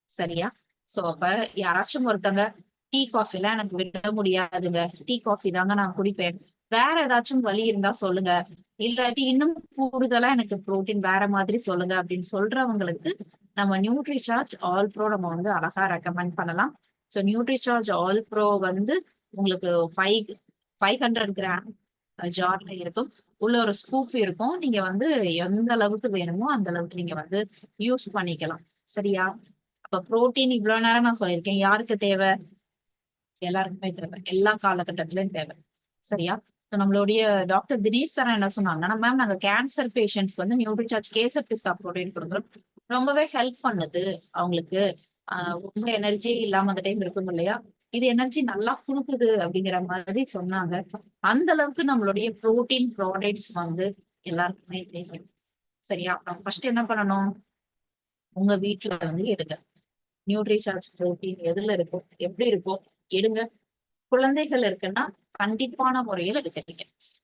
A: சரியா? சோ அப்ப யாராச்சும் ஒருத்தங்க டீ காஃபி எல்லாம் எனக்கு விட முடியாதுங்க, டீ காஃபி தாங்க நான் குடிப்பேன், வேற ஏதாச்சும் வழி இருந்தா சொல்லுங்க, இல்லாட்டி இன்னும் கூடுதலா எனக்கு புரோட்டீன் வேற மாதிரி சொல்லுங்க அப்படின்னு சொல்றவங்களுக்கு நம்ம நியூட்ரிசார்ஜ் ஆல் ப்ரோ நம்ம வந்து அழகா ரெக்கமெண்ட் பண்ணலாம். ஸோ நியூட்ரிசார்ஜ் ஆல் ப்ரோ வந்து உங்களுக்கு 500 கிராம் ஜார்ல இருக்கும். உள்ள ஒரு ஸ்கூப் இருக்கும். நீங்க வந்து எந்த அளவுக்கு வேணுமோ அந்த அளவுக்கு நீங்க வந்து யூஸ் பண்ணிக்கலாம். சரியா? அப்ப புரோட்டீன் இவ்வளவு நேரம் நான் சொல்லியிருக்கேன், யாருக்கு தேவை? எல்லாருக்குமே தேவை, எல்லா காலகட்டத்திலயும் தேவை. சரியா? நம்மளுடைய டாக்டர் தினேஷ் சார் என்ன சொன்னாங்கன்னா, மேம் நாங்க கேன்சர் பேஷண்ட்ஸ் வந்து நியூட்ரிசார்ஜ் கேசர் பிஸ்தா புரோட்டீன் கொடுக்குறோம், ரொம்பவே ஹெல்ப் பண்ணுது அவங்களுக்கு. ரொம்ப எனர்ஜி இல்லாம அந்த டைம் இருக்கும் இல்லையா, இது எனர்ஜி நல்லா கொடுக்குது அப்படிங்கிற மாதிரி சொன்னாங்க. அந்த அளவுக்கு நம்மளுடைய புரோட்டீன் ப்ராடக்ட்ஸ் வந்து எல்லாருக்குமே தேவை. சரியா? அப்புறம் ஃபர்ஸ்ட் என்ன பண்ணணும், உங்க வீட்டுல வந்து எடுங்க. நியூட்ரிசார்ஜ் புரோட்டீன் எதுல இருக்கும், எப்படி இருக்கும், எடுங்க. குழந்தைகள் இருக்குன்னா கண்டிப்பான முறையில் எடுக்கிறீங்க.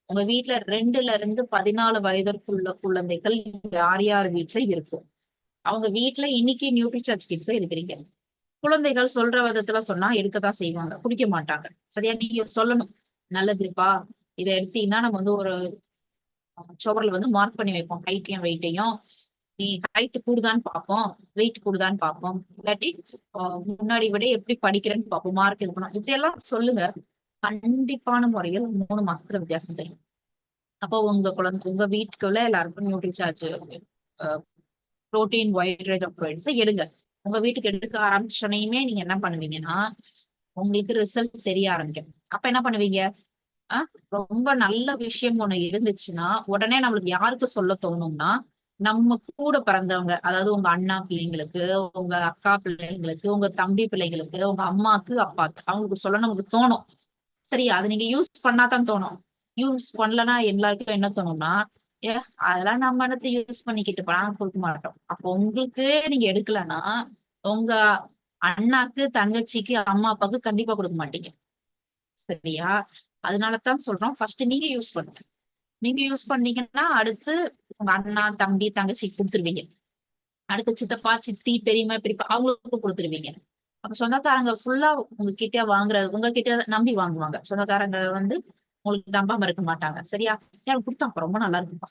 A: உங்க வீட்டுல 2ல இருந்து 14 வயதிற்குள்ள குழந்தைகள் யார் யார் வீட்டுல இருக்கும், அவங்க வீட்டுல இன்னைக்கு நியூட்ரிசார்ஜ் கிட்ஸை எடுக்கிறீங்க. குழந்தைகள் சொல்ற விதத்துல சொன்னா எடுக்கத்தான் செய்வாங்க, குடிக்க மாட்டாங்க. சரியா? நீங்க சொல்லணும், நல்லதுப்பா, இதை எடுத்தீங்கன்னா நம்ம வந்து ஒரு சுவர்ல வந்து மார்க் பண்ணி வைப்போம், ஹைட்டையும் வெயிட்டையும். நீ ஹைட் கூடுதான்னு பார்ப்போம், வெயிட் கூடுதான்னு பார்ப்போம், இல்லாட்டி முன்னாடி விட எப்படி படிக்கிறேன்னு பார்ப்போம், மார்க் இருக்கணும், இப்படி எல்லாம் சொல்லுங்க. கண்டிப்பான முறையில் 3 மாசத்துல வித்தியாசம் தெரியும். அப்போ உங்க வீட்டுக்குள்ள எல்லாருக்கும் நியூட்ரிசார்ஜ் புரோட்டீன் வைட்ரேட் ஆஃப் ப்ராடக்ட்ஸ் எடுங்க. உங்க வீட்டுக்கு எடுக்க ஆரம்பிச்சோனையுமே நீங்க என்ன பண்ணுவீங்கன்னா, உங்களுக்கு ரிசல்ட் தெரிய ஆரம்பிக்கும். அப்ப என்ன பண்ணுவீங்க, ரொம்ப நல்ல விஷயம் ஒண்ணு இருந்துச்சுன்னா உடனே நம்மளுக்கு யாருக்கு சொல்ல தோணும்னா, நம்ம கூட பிறந்தவங்க, அதாவது உங்க அண்ணா பிள்ளைங்களுக்கு, உங்க அக்கா பிள்ளைங்களுக்கு, உங்க தம்பி பிள்ளைங்களுக்கு, உங்க அம்மாக்கு அப்பாக்கு, அவங்களுக்கு சொல்ல நமக்கு தோணும். சரி, அது நீங்க யூஸ் பண்ணாதான் தோணும். யூஸ் பண்ணலன்னா எல்லாருக்கும் என்ன தோணும்னா, அதெல்லாம் நம்ம இடத்த யூஸ் பண்ணிக்கிட்டு பணம் கொடுக்க மாட்டோம். அப்போ உங்களுக்கு நீங்க எடுக்கலன்னா உங்க அண்ணாக்கு, தங்கச்சிக்கு, அம்மா அப்பாவுக்கு கண்டிப்பா கொடுக்க மாட்டீங்க. சரியா? அதனாலதான் சொல்றோம், ஃபர்ஸ்ட் நீங்க யூஸ் பண்ணுங்க. நீங்க யூஸ் பண்ணீங்கன்னா அடுத்து உங்க அண்ணா, தம்பி, தங்கச்சிக்கு கொடுத்துருவீங்க. அடுத்து சித்தப்பா, சித்தி, பெரியம்மா, பெரியப்பா அவங்களுக்கு கொடுத்துருவீங்க. அப்ப சொந்தக்காரங்க ஃபுல்லா உங்ககிட்ட உங்ககிட்ட நம்பி வாங்குவாங்க. சொந்தக்காரங்க வந்து உங்களுக்கு நம்பாம இருக்க மாட்டாங்க. சரியா? எனக்கு கொடுத்தாப்பா ரொம்ப நல்லா இருக்குப்பா,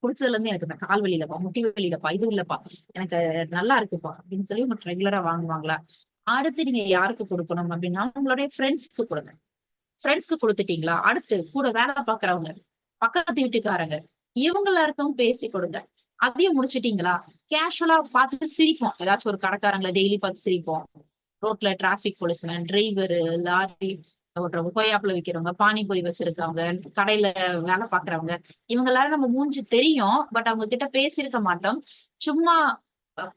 A: குடிச்சதுல இருந்து எனக்கு இந்த கால் வலியிலப்பா, முட்டி வலியிலப்பா, இது இல்லப்பா, எனக்கு நல்லா இருக்குப்பா அப்படின்னு சொல்லி உங்களுக்கு ரெகுலரா வாங்குவாங்களா? அடுத்து நீங்க யாருக்கு கொடுக்கணும் அப்படின்னா, உங்களுடைய ஃப்ரெண்ட்ஸ்க்கு கொடுங்க. ஃப்ரெண்ட்ஸ்க்கு கொடுத்துட்டீங்களா, அடுத்து கூட வேலை பாக்குறவங்க, பக்கத்து வீட்டுக்காரங்க, இவங்க எல்லாருக்கும் பேசி கொடுங்க. அதையும் முடிச்சிட்டீங்களா, கேஷுவலா பார்த்துட்டு சிரிப்போம், ஏதாச்சும் ஒரு கடைக்காரங்களை டெய்லி பார்த்து சிரிப்போம். ரோட்ல டிராபிக் போலீஸ்மேன், டிரைவரு, லாரி, ஒரு கொய்யாப்புல விக்கிறவங்க, பானிபூரி வச்சிருக்கவங்க, கடையில வேலை பாக்குறவங்க, இவங்க எல்லாரும் நம்ம மூஞ்சி தெரியும். பட் அவங்க கிட்ட பேசியிருக்க மாட்டோம். சும்மா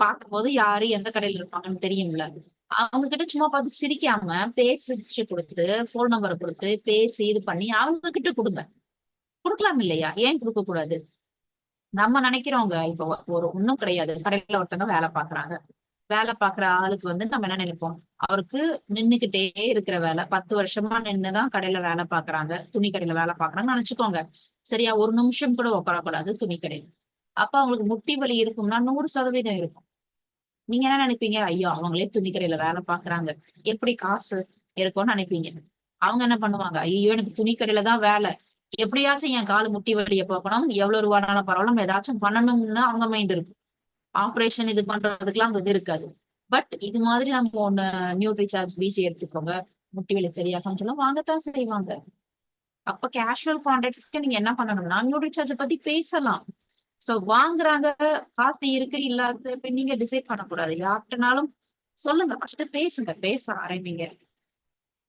A: பார்க்கும்போது யாரு எந்த கடையில இருப்பாங்கன்னு தெரியும்ல. அவங்க கிட்ட சும்மா பார்த்து சிரிக்காம பேசிச்சு கொடுத்து, போன் நம்பரை கொடுத்து பேசி இது பண்ணி அவங்க கிட்ட கொடுங்க. கொடுக்கலாம் இல்லையா? ஏன் கொடுக்க கூடாது? நம்ம நினைக்கிறோங்க இப்போ ஒரு ஒண்ணும் கிடையாது. கடையில ஒருத்தவங்க வேலை பாக்குறாங்க. வேலை பாக்குற ஆளுக்கு வந்து நம்ம என்ன நினைப்போம்? அவருக்கு நின்னுகிட்டே இருக்கிற வேலை. 10 வருஷமா நின்னுதான் கடையில வேலை பாக்குறாங்க. துணி கடையில வேலை பாக்குறாங்கன்னு நினைச்சுக்கோங்க. சரியா? ஒரு நிமிஷம் கூட உட்காரக்கூடாது துணி கடையில. அப்ப அவங்களுக்கு முட்டி வலி இருக்கும்னா 100% இருக்கும். நீங்க என்ன நினைப்பீங்க? ஐயோ அவங்களே துணி கடையில வேலை பாக்குறாங்க. எப்படி காசு இருக்கும்னு நினைப்பீங்க. அவங்க என்ன பண்ணுவாங்க? ஐயோ எனக்கு துணி கடையில தான் வேலை. எப்படியாச்சும் என் கால் முட்டி வலியை போக்கணும். எவ்வளவு ரூபானாலும் பரவாயில்ல. நம்ம ஏதாச்சும் பண்ணணும்னு அவங்க மைண்ட் இருக்கும். ஆப்ரேஷன் இது பண்றதுக்கெல்லாம் அங்க இது இருக்காது. பட் இது மாதிரி நம்ம ஒண்ணு நியூட்ரிசார்ஜ் பிஜி எடுத்துக்கோங்க. முட்டி வலி சரியாகும்னு சொல்ல வாங்கத்தான் செய்வாங்க. அப்ப கேஷுவல் கான்டாக்ட்க்கு நீங்க என்ன பண்ணணும்னா நியூட்ரிசார்ஜ் பத்தி பேசலாம். சோ வாங்குறாங்க, காசு இருக்கு இல்லாத இப்ப நீங்க டிசைட் பண்ணக்கூடாது. யார்கிட்டனாலும் சொல்லுங்க, ஃபர்ஸ்ட் பேசுங்க, பேச ஆரம்பிங்க.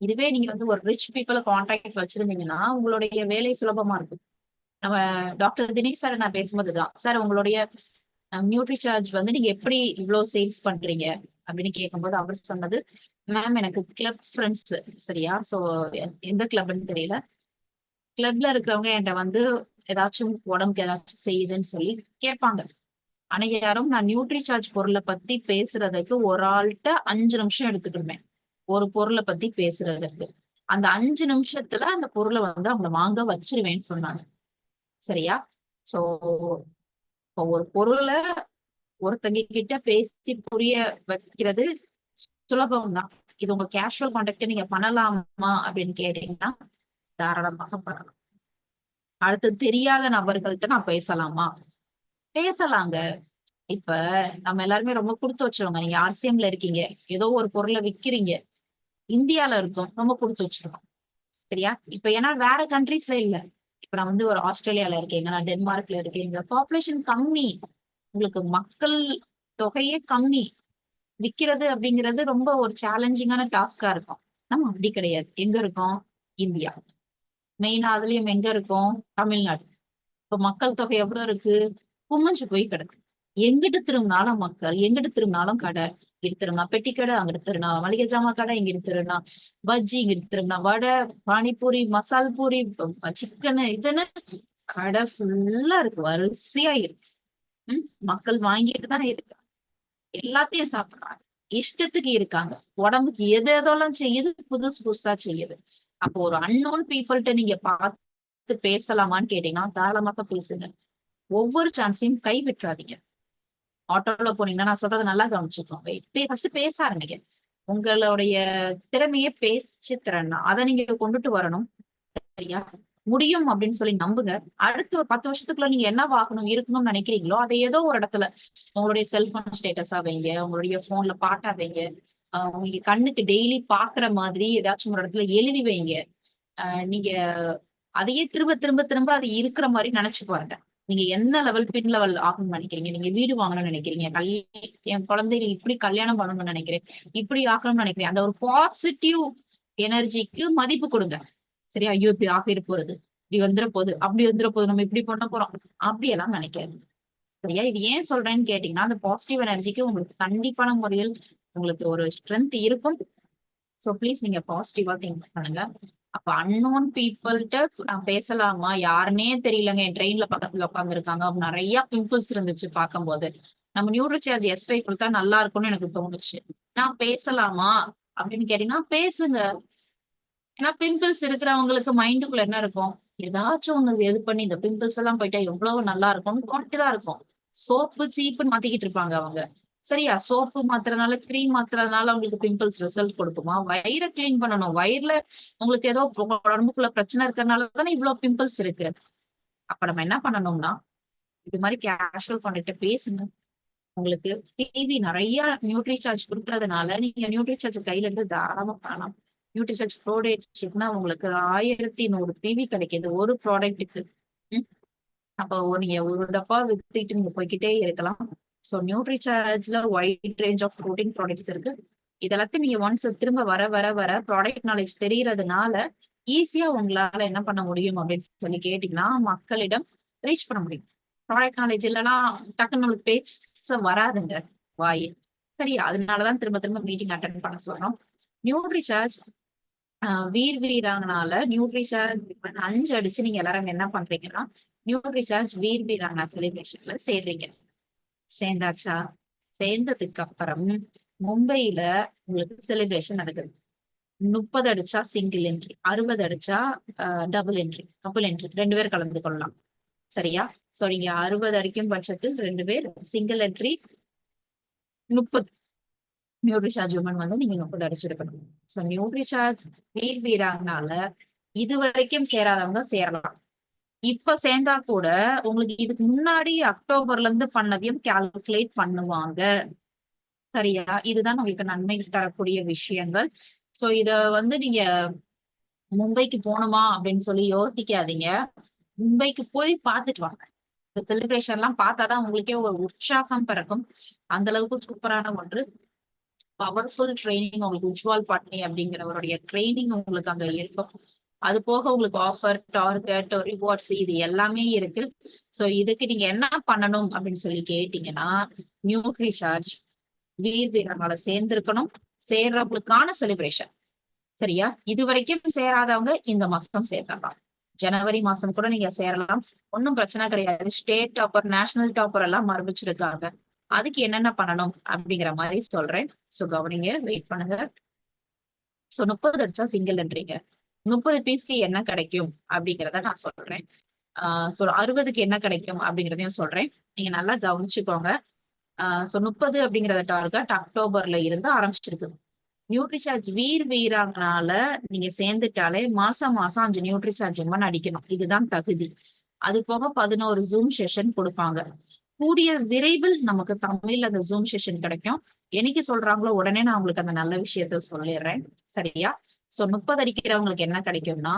A: இதுவே நீங்க வந்து ஒரு ரிச் பீப்புள கான்டாக்ட் வச்சிருந்தீங்கன்னா உங்களுடைய வேலை சுலபமா இருக்கும். நம்ம டாக்டர் தினேஷ் சார் நான் பேசும்போதுதான், சார் உங்களுடைய நியூட்ரிசார்ஜ் வந்து நீங்க எப்படி இவ்வளவு சேல்ஸ் பண்றீங்க அப்படின்னு கேட்கும்போது அவர் சொன்னது, மேம் எனக்கு கிளப் ஃப்ரெண்ட்ஸ், சரியா? சோ எந்த கிளப்னு தெரியல, கிளப்ல இருக்கிறவங்க என்கிட்ட வந்து ஏதாச்சும் உடம்புக்கு ஏதாச்சும் செய்யுதுன்னு சொல்லி கேட்பாங்க. ஆனா யாரும் நான் நியூட்ரிசார்ஜ் பொருளை பத்தி பேசுறதுக்கு ஒரு ஆள்கிட்ட 5 நிமிஷம் எடுத்துக்கிடுவேன். ஒரு பொருளை பத்தி பேசுறதுக்கு அந்த 5 நிமிஷத்துல அந்த பொருளை வந்து அவங்கள வாங்க வச்சிருவேன்னு சொன்னாங்க. சரியா? சோ ஒரு பொருளை ஒருத்தங்க கிட்ட பேசி புரிய வைக்கிறது சுலபம் தான். இது உங்க கேஷுவல் கான்டாக்ட் நீங்க பண்ணலாமா அப்படின்னு கேட்டீங்கன்னா தாராளமாக பண்ணலாம். அடுத்து தெரியாத நபர்கள்ட்ட நான் பேசலாமா? பேசலாங்க. இப்ப நம்ம எல்லாருமே ரொம்ப கொடுத்து வச்சவங்க. நீங்க ஆர்சிஎம்ல இருக்கீங்க, ஏதோ ஒரு பொருளை விக்கிறீங்க, இந்தியால இருக்கும், ரொம்ப கொடுத்து வச்சிருக்கோம். சரியா? இப்ப ஏன்னா வேற கண்ட்ரீஸ்ல இல்ல. இப்ப நான் வந்து ஒரு ஆஸ்திரேலியால இருக்கேங்க, நான் டென்மார்க்ல இருக்கேங்க, பாப்புலேஷன் கம்மி, உங்களுக்கு மக்கள் தொகையே கம்மி. விக்கிறது அப்படிங்கிறது ரொம்ப ஒரு சேலஞ்சிங்கான டாஸ்கா இருக்கும். நம்ம அப்படி கிடையாது. எங்க இருக்கோம்? இந்தியா. மெயினா அதுலயும் எங்க இருக்கோம்? தமிழ்நாடு. இப்ப மக்கள் தொகை எவ்வளவு இருக்கு? குமிஞ்சு போய் கிடக்கு. எங்கிட்டு திரும்பினாலும் மக்கள், எங்கிட்டு திரும்பினாலும் கடை. இங்கிட்டு திரும்பினா பெட்டி கடை, அங்கிட்டு திரும்பினா மளிகை ஜாமான் கடை, இங்கிட்டு திரும்பினா பஜ்ஜி, இங்கிட்டு திரும்பினா வடை, பானிபூரி, மசால் பூரி, சிக்கனு இதுன்னு கடை ஃபுல்லா இருக்கு, வரிசையா இருக்கு. மக்கள் வாங்கிட்டு தானே இருக்கு, எல்லாத்தையும் சாப்பிடுறாங்க, இஷ்டத்துக்கு இருக்காங்க, உடம்புக்கு எது எதெல்லாம் செய்யுது, புதுசு புதுசா செய்யுது. அப்போ ஒரு அன்னோன் பீப்புள்கிட்ட நீங்க பார்த்து பேசலாமான்னு கேட்டீங்கன்னா தாராளமாக பேசுங்க. ஒவ்வொரு சான்ஸையும் கை விட்டுறாதீங்க. ஆட்டோல போனீங்கன்னா நான் சொல்றதை நல்லா கவனிச்சுக்கோங்க. ஃபர்ஸ்ட் பேச ஆரம்பிங்க. உங்களுடைய திறமையே பேச்சு திறன் தான், அதை நீங்க கொண்டுட்டு வரணும். சரியா? முடியும் அப்படின்னு சொல்லி நம்புங்க. அடுத்து ஒரு 10 வருஷத்துக்குள்ள நீங்க என்ன ஆகணும் இருக்கணும்னு நினைக்கிறீங்களோ அதை ஏதோ ஒரு இடத்துல உங்களுடைய செல்போன் ஸ்டேட்டஸா வைங்க, உங்களுடைய போன்ல பாட்டா வைங்க, உங்க கண்ணுக்கு டெய்லி பாக்குற மாதிரி ஏதாச்சும் ஒரு இடத்துல எழுதி வைங்க. நீங்க அதையே திரும்ப திரும்ப திரும்ப அது இருக்கிற மாதிரி நினைச்சு பாருங்க. நீங்க என்ன லெவல் பின் லெவல் ஆகணும்னு நினைக்கிறீங்க? நீங்க வீடு வாங்கணும்னு நினைக்கிறீங்க, என் குழந்தைகள் இப்படி கல்யாணம் பண்ணணும்னு நினைக்கிறேன், இப்படி ஆகணும்னு நினைக்கிறேன், அந்த ஒரு பாசிட்டிவ் எனர்ஜிக்கு மதிப்பு கொடுங்க. சரியா? ஐயோ இப்படி ஆக போறது, இப்படி வந்துட போகுது, அப்படி வந்துட போகுது, நம்ம இப்படி பண்ண போறோம், அப்படி எல்லாம் நினைக்காது. சரியா? இது ஏன் சொல்றேன்னு கேட்டீங்கன்னா அந்த பாசிட்டிவ் எனர்ஜிக்கு உங்களுக்கு கண்டிப்பான முறையில் உங்களுக்கு ஒரு ஸ்ட்ரென்த் இருக்கும். சோ ப்ளீஸ் நீங்க பாசிட்டிவா திங்க் பண்ணுங்க. அப்ப அன்னோன் பீப்புள்கிட்ட நான் பேசலாமா? யாருன்னே தெரியலங்க, என் ட்ரெயின்ல பக்கத்துல உட்கார்ந்து இருக்காங்க, நிறைய பிம்பிள்ஸ் இருந்துச்சு பார்க்கும்போது, நம்ம நியூட்ரிசார்ஜ் எஸ்5 கொடுத்தா நல்லா இருக்கும்னு எனக்கு தோணுச்சு, நான் பேசலாமா அப்படின்னு கேட்டீங்கன்னா பேசுங்க. ஏன்னா பிம்பிள்ஸ் இருக்கிறவங்களுக்கு மைண்டுக்குள்ள என்ன இருக்கும்? ஏதாச்சும் ஒண்ணு இது பண்ணி இந்த பிம்பிள்ஸ் எல்லாம் போயிட்டா எவ்வளவு நல்லா இருக்கும்னு தோணிட்டுதான் இருக்கும். சோப்பு சீப்புன்னு மாத்திக்கிட்டு இருப்பாங்க அவங்க. சரியா? சோப்பு மாத்துறதுனால, கிரீம் மாத்துறதுனால உங்களுக்கு பிம்பிள்ஸ் ரிசல்ட் கொடுக்குமா? வயிறை கிளீன் பண்ணணும். வயிறுல உங்களுக்கு ஏதோ உடம்புக்குள்ள பிரச்சனை இருக்கிறதுனால தானே இவ்வளவு பிம்பிள்ஸ் இருக்கு. அப்ப நம்ம என்ன பண்ணணும்னா இது மாதிரி கேஷுவல் கான்டாக்ட் பேசுங்க. உங்களுக்கு டிவி நிறைய நியூட்ரிசார்ஜ் கொடுக்கறதுனால நீங்க நியூட்ரிசார்ஜ் கையில இருந்து தாராளமா பண்ணலாம். நியூட்ரிசார்ஜ் ப்ரோடக்ட்னா உங்களுக்கு 1100 பிவி கிடைக்குது ஒரு ப்ராடக்ட்டுக்கு. அப்போ நீங்க ஒரு டப்பா வித்துட்டு நீங்க போய்கிட்டே இருக்கலாம். ஸோ நியூட்ரிசார்ஜ்ல wide range of protein products இருக்கு. இதெல்லாத்தையும் நீங்க ஒன்ஸ் திரும்ப வர வர வர ப்ராடக்ட் நாலேஜ் தெரியறதுனால ஈஸியா உங்களால என்ன பண்ண முடியும் அப்படின்னு சொல்லி கேட்டீங்கன்னா மக்களிடம் ரீச் பண்ண முடியும். ப்ராடக்ட் நாலேஜ் இல்லைன்னா டக்குன்னு நம்மளுக்கு பேச வராதுங்க வாய். சரியா? அதனாலதான் திரும்ப திரும்ப மீட்டிங் அட்டென்ட் பண்ண சொல்றோம். நியூட்ரிசார்ஜ் வீர் வீராங்கனால நியூட்ரிசார்ஜ் 5 அடிச்சு நீங்க எல்லாரும் என்ன பண்றீங்கன்னா நியூட்ரிசார்ஜ் வீர் வீராங்கனா செலிப்ரேஷன்ல சேர்றீங்க. சேர்ந்தாச்சா? சேர்ந்ததுக்கு அப்புறம் மும்பையில உங்களுக்கு செலிப்ரேஷன் நடக்குது. 30 அடிச்சா சிங்கிள் என்ட்ரி, 60 அடிச்சா டபுள் என்ட்ரி, கப்புள் என்ட்ரி 2 பேர் கலந்து கொள்ளலாம். சரியா? சோ நீங்க 60 அடிக்கும் பட்சத்தில் 2 பேர், சிங்கிள் என்ட்ரி 30. நியூட்ரிசார்ஜ் உமன் வந்து நீங்க 30 அடிச்சிருக்கணும். சோ நியூட்ரிசார்ஜ் வீர் வீராங்கனால இது வரைக்கும் சேராதவங்க சேரலாம். இப்ப சேர்ந்தா கூட உங்களுக்கு இதுக்கு முன்னாடி அக்டோபர்ல இருந்து பண்ணதையும் கால்குலேட் பண்ணுவாங்க. சரியா? இதுதான் உங்களுக்கு நன்மை தரக்கூடிய விஷயங்கள். சோ இத வந்து நீங்க மும்பைக்கு போகணுமா அப்படின்னு சொல்லி யோசிக்காதீங்க. மும்பைக்கு போய் பார்த்துட்டு வாங்க. இந்த செலிப்ரேஷன் எல்லாம் பார்த்தாதான் உங்களுக்கே ஒரு உற்சாகம் பிறக்கும். அந்த அளவுக்கு சூப்பரான ஒன்று. பவர்ஃபுல் ட்ரைனிங் உங்களுக்கு உஜ்வால் பாட்னி அப்படிங்கிறவருடைய ட்ரைனிங் உங்களுக்கு அங்க இருக்கும். அது போக உங்களுக்கு ஆஃபர், டார்கெட், ரிவார்ட்ஸ் இது எல்லாமே இருக்கு. சோ இதுக்கு நீங்க என்ன பண்ணணும் அப்படின்னு சொல்லி கேட்டீங்கன்னா நியூட்ரிசார்ஜ் வீர் வீரங்களை சேர்ந்திருக்கணும். சேர்றவங்களுக்கான செலிப்ரேஷன். சரியா? இது வரைக்கும் சேராதவங்க இந்த மாசம் சேர்த்தலாம். ஜனவரி மாசம் கூட நீங்க சேரலாம். ஒன்னும் பிரச்சனை கிடையாது. ஸ்டேட் டாப்பர், நேஷனல் டாப்பர் எல்லாம் மறுபிச்சிருக்காங்க. அதுக்கு என்னென்ன பண்ணணும் அப்படிங்கிற மாதிரி சொல்றேன். சோ கவனிங்க, வெயிட் பண்ணுங்க. சோ 30 அடிச்சா சிங்கிள் என்ட்ரிங்க. 30 பீஸ்க்கு என்ன கிடைக்கும் அப்படிங்கிறத நான் சொல்றேன். சோ 60க்கு என்ன கிடைக்கும் அப்படிங்கிறதையும் சொல்றேன். நீங்க நல்லா கவனிச்சுக்கோங்க. சோ 30 அப்படிங்கிற டார்கெட் அக்டோபர்ல இருந்து ஆரம்பிச்சிருக்கு. நியூட்ரிசார்ஜ் வீர் வீராங்கனால நீங்க சேர்ந்துட்டாலே மாசம் 5 நியூட்ரிசார்ஜ் உமன் அடிக்கணும். இதுதான் தகுதி. அது போக 11 ஜூம் செஷன் கொடுப்பாங்க. கூடிய விரைவில் நமக்கு தமிழ்ல அந்த ஜூம் செஷன் கிடைக்கும். என்னைக்கு சொல்றாங்களோ உடனே நான் உங்களுக்கு அந்த நல்ல விஷயத்த சொல்லிடுறேன். சரியா? சோ 30 அடிக்கிறவங்களுக்கு என்ன கிடைக்கும்னா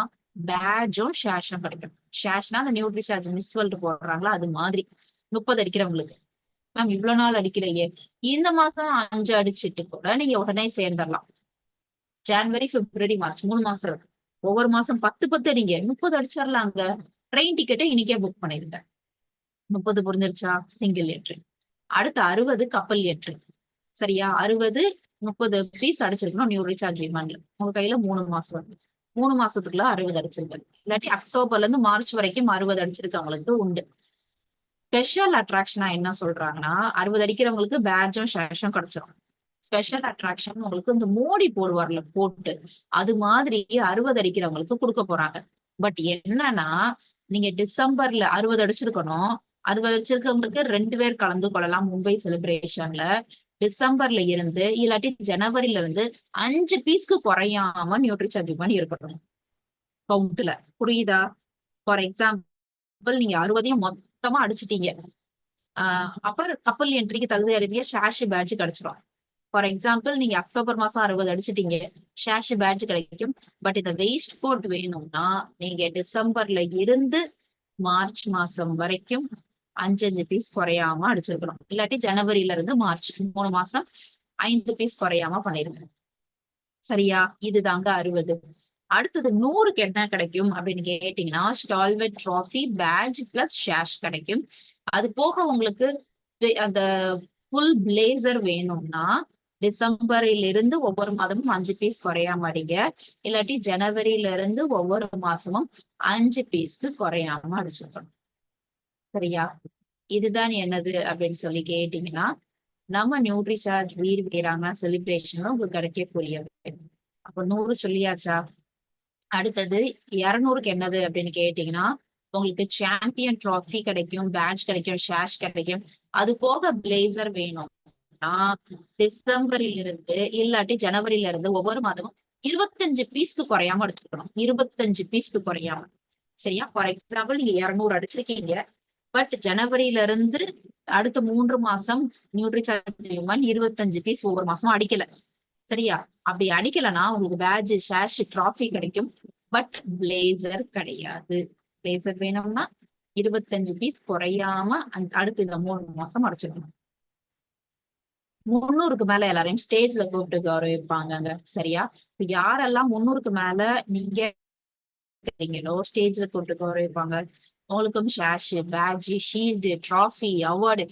A: பேட்சும் ஷேஷும் கிடைக்கும். ஷேஷ்னா அந்த நியூட்ரிசார்ஜ் மிஸ் வேர்ல்டு போடுறாங்களா அது மாதிரி 30 அடிக்கிறவங்களுக்கு. மேம் இவ்வளவு நாள் அடிக்கலையே, இந்த மாசம் 5 அடிச்சிட்டு கூட நீங்க உடனே சேர்ந்துடலாம். ஜனவரி, பிப்ரவரி, மார்ச் 3 மாசம் இருக்கு. ஒவ்வொரு மாசம் 10 அடிங்க. 30 அடிச்சிடலாங்க. ட்ரெயின் டிக்கெட்டை இன்னைக்கே புக் பண்ணிருங்க. 30 புரிஞ்சிருச்சா? Single entry. அடுத்து 60 கப்பல் என்ட்ரி. சரியா? 60 30 பீஸ் அடிச்சிருக்கணும் நியூட்ரிசார்ஜ் விமான்ல. உங்க கையில 3 மாசம் இருக்கு. 3 மாசத்துக்குள்ள 60 அடிச்சிருக்கு. இல்லாட்டி அக்டோபர்ல இருந்து மார்ச் வரைக்கும் 60 அடிச்சிருக்கவங்களுக்கு உண்டு. ஸ்பெஷல் அட்ராக்ஷனா என்ன சொல்றாங்கன்னா 60 அடிக்கிறவங்களுக்கு பேட்சும் ஷேஷும் கிடைச்சிடும். ஸ்பெஷல் அட்ராக்ஷன் உங்களுக்கு இந்த மோடி போடுவார்ல போட்டு, அது மாதிரி 60 அடிக்கிறவங்களுக்கு கொடுக்க போறாங்க. பட் என்னன்னா நீங்க டிசம்பர்ல 60 அடிச்சிருக்கணும். 60 அடிச்சிருக்கவங்களுக்கு 2 பேர் கலந்து கொள்ளலாம் மும்பை செலிப்ரேஷன்ல. டிசம்பர்ல இருந்து இல்லாட்டி ஜனவரில இருந்து 5 பீஸ்க்கு குறையாம நியூட்ரிசார்ஜ் பண்ணி இருக்கணும் கவுண்ட்ல. புரியுதா? ஃபார் எக்ஸாம்பிள் நீங்க 60ஐயும் மொத்தமா அடிச்சிட்டீங்க. அப்ப கப்பல் என்ட்ரிக்கு தகுதி அறிவிய ஷேஷ் பேட்ஜ் கிடைச்சிடும். ஃபார் எக்ஸாம்பிள் நீங்க அக்டோபர் மாசம் 60 அடிச்சிட்டீங்க, ஷேஷ் பேட்ஜ் கிடைக்கும். பட் இந்த வெயிஸ்ட் கோட் வேணும்னா நீங்க டிசம்பர்ல இருந்து மார்ச் மாசம் வரைக்கும் 5 பீஸ் குறையாம அடிச்சிருக்கணும். இல்லாட்டி ஜனவரில இருந்து மார்ச் 3 மாசம் 5 பீஸ் குறையாம பண்ணிருங்க. சரியா? இதுதாங்க 60. அடுத்தது 100க்கு என்ன கிடைக்கும் அப்படின்னு கேட்டீங்கன்னா ஸ்டால்வெட் ட்ராஃபி, பேட்ஜ் பிளஸ் ஷேஷ் கிடைக்கும். அது போக உங்களுக்கு அந்த ஃபுல் பிளேசர் வேணும்னா டிசம்பரில இருந்து ஒவ்வொரு மாதமும் 5 பீஸ் குறையாம அடிங்க. இல்லாட்டி ஜனவரியில இருந்து ஒவ்வொரு மாசமும் 5 பீஸ்க்கு குறையாம அடிச்சிருக்கணும். சரியா? இதுதான் என்னது அப்படின்னு சொல்லி கேட்டீங்கன்னா நம்ம நியூட்ரிசார்ஜ் வீர் வீராங்கனா செலிப்ரேஷன் உங்களுக்கு கிடைக்கக்கூடிய. அப்ப 100 சொல்லியாச்சா? அடுத்தது 200க்கு என்னது அப்படின்னு கேட்டீங்கன்னா உங்களுக்கு சாம்பியன் ட்ராஃபி கிடைக்கும், பேட்ச் கிடைக்கும், ஷேஷ் கிடைக்கும். அது போக பிளேசர் வேணும்னா டிசம்பரில இருந்து இல்லாட்டி ஜனவரில இருந்து ஒவ்வொரு மாதமும் 25 பீஸ்க்கு குறையாம அடிச்சிருக்கணும். 25 பீஸ்க்கு குறையாம. சரியா? ஃபார் எக்ஸாம்பிள் நீங்க 200 அடிச்சிருக்கீங்க. பட் ஜனவரில இருந்து அடுத்த 3 மாசம் நியூட்ரிசார்ஜ் 25 பீஸ் ஒவ்வொரு மாசமும் அடிக்கல. சரியா? அப்படி அடிக்கலன்னா உங்களுக்கு பேட்ஜ், ஷேஷ், ட்ராஃபி கிடைக்கும். பட் பிளேசர் கிடையாது. பிளேசர் வேணும்னா 25 பீஸ் குறையாம அடுத்து இந்த 3 மாசம் அடிச்சிடணும். 300க்கு மேல எல்லாரையும் ஸ்டேஜ்ல கூப்பிட்டு கௌரவிப்பாங்கங்க. சரியா? யாரெல்லாம் 300க்கு மேல நீங்க இருக்கீங்களோ ஸ்டேஜ்ல கூப்பிட்டு கௌரவிப்பாங்க. உங்களுக்கும் ஷேஷ், பேட்ஜ், ஷீல்டு, ட்ராஃபி, அவார்டு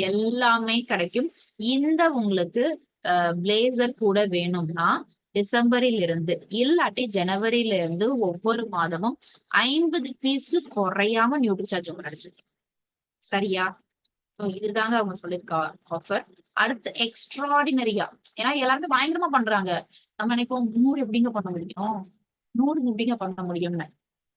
A: எல்லாமே கிடைக்கும். இந்த உங்களுக்கு பிளேசர் கூட வேணும்னா டிசம்பரில் இருந்து இல்லாட்டி ஜனவரியில இருந்து ஒவ்வொரு மாதமும் 50 பீஸ்க்கு குறையாம நியூட்ரிசார்ஜ் கிடைச்சிருக்கு. சரியா? சோ இதுதாங்க அவங்க சொல்லிருக்க ஆஃபர். அடுத்து எக்ஸ்ட்ராடினரியா, ஏன்னா எல்லாருமே பயங்கரமா பண்றாங்க. நம்ம நினைப்போம் 100 எப்படிங்க பண்ண முடியும், 100 எப்படிங்க பண்ண முடியும்னு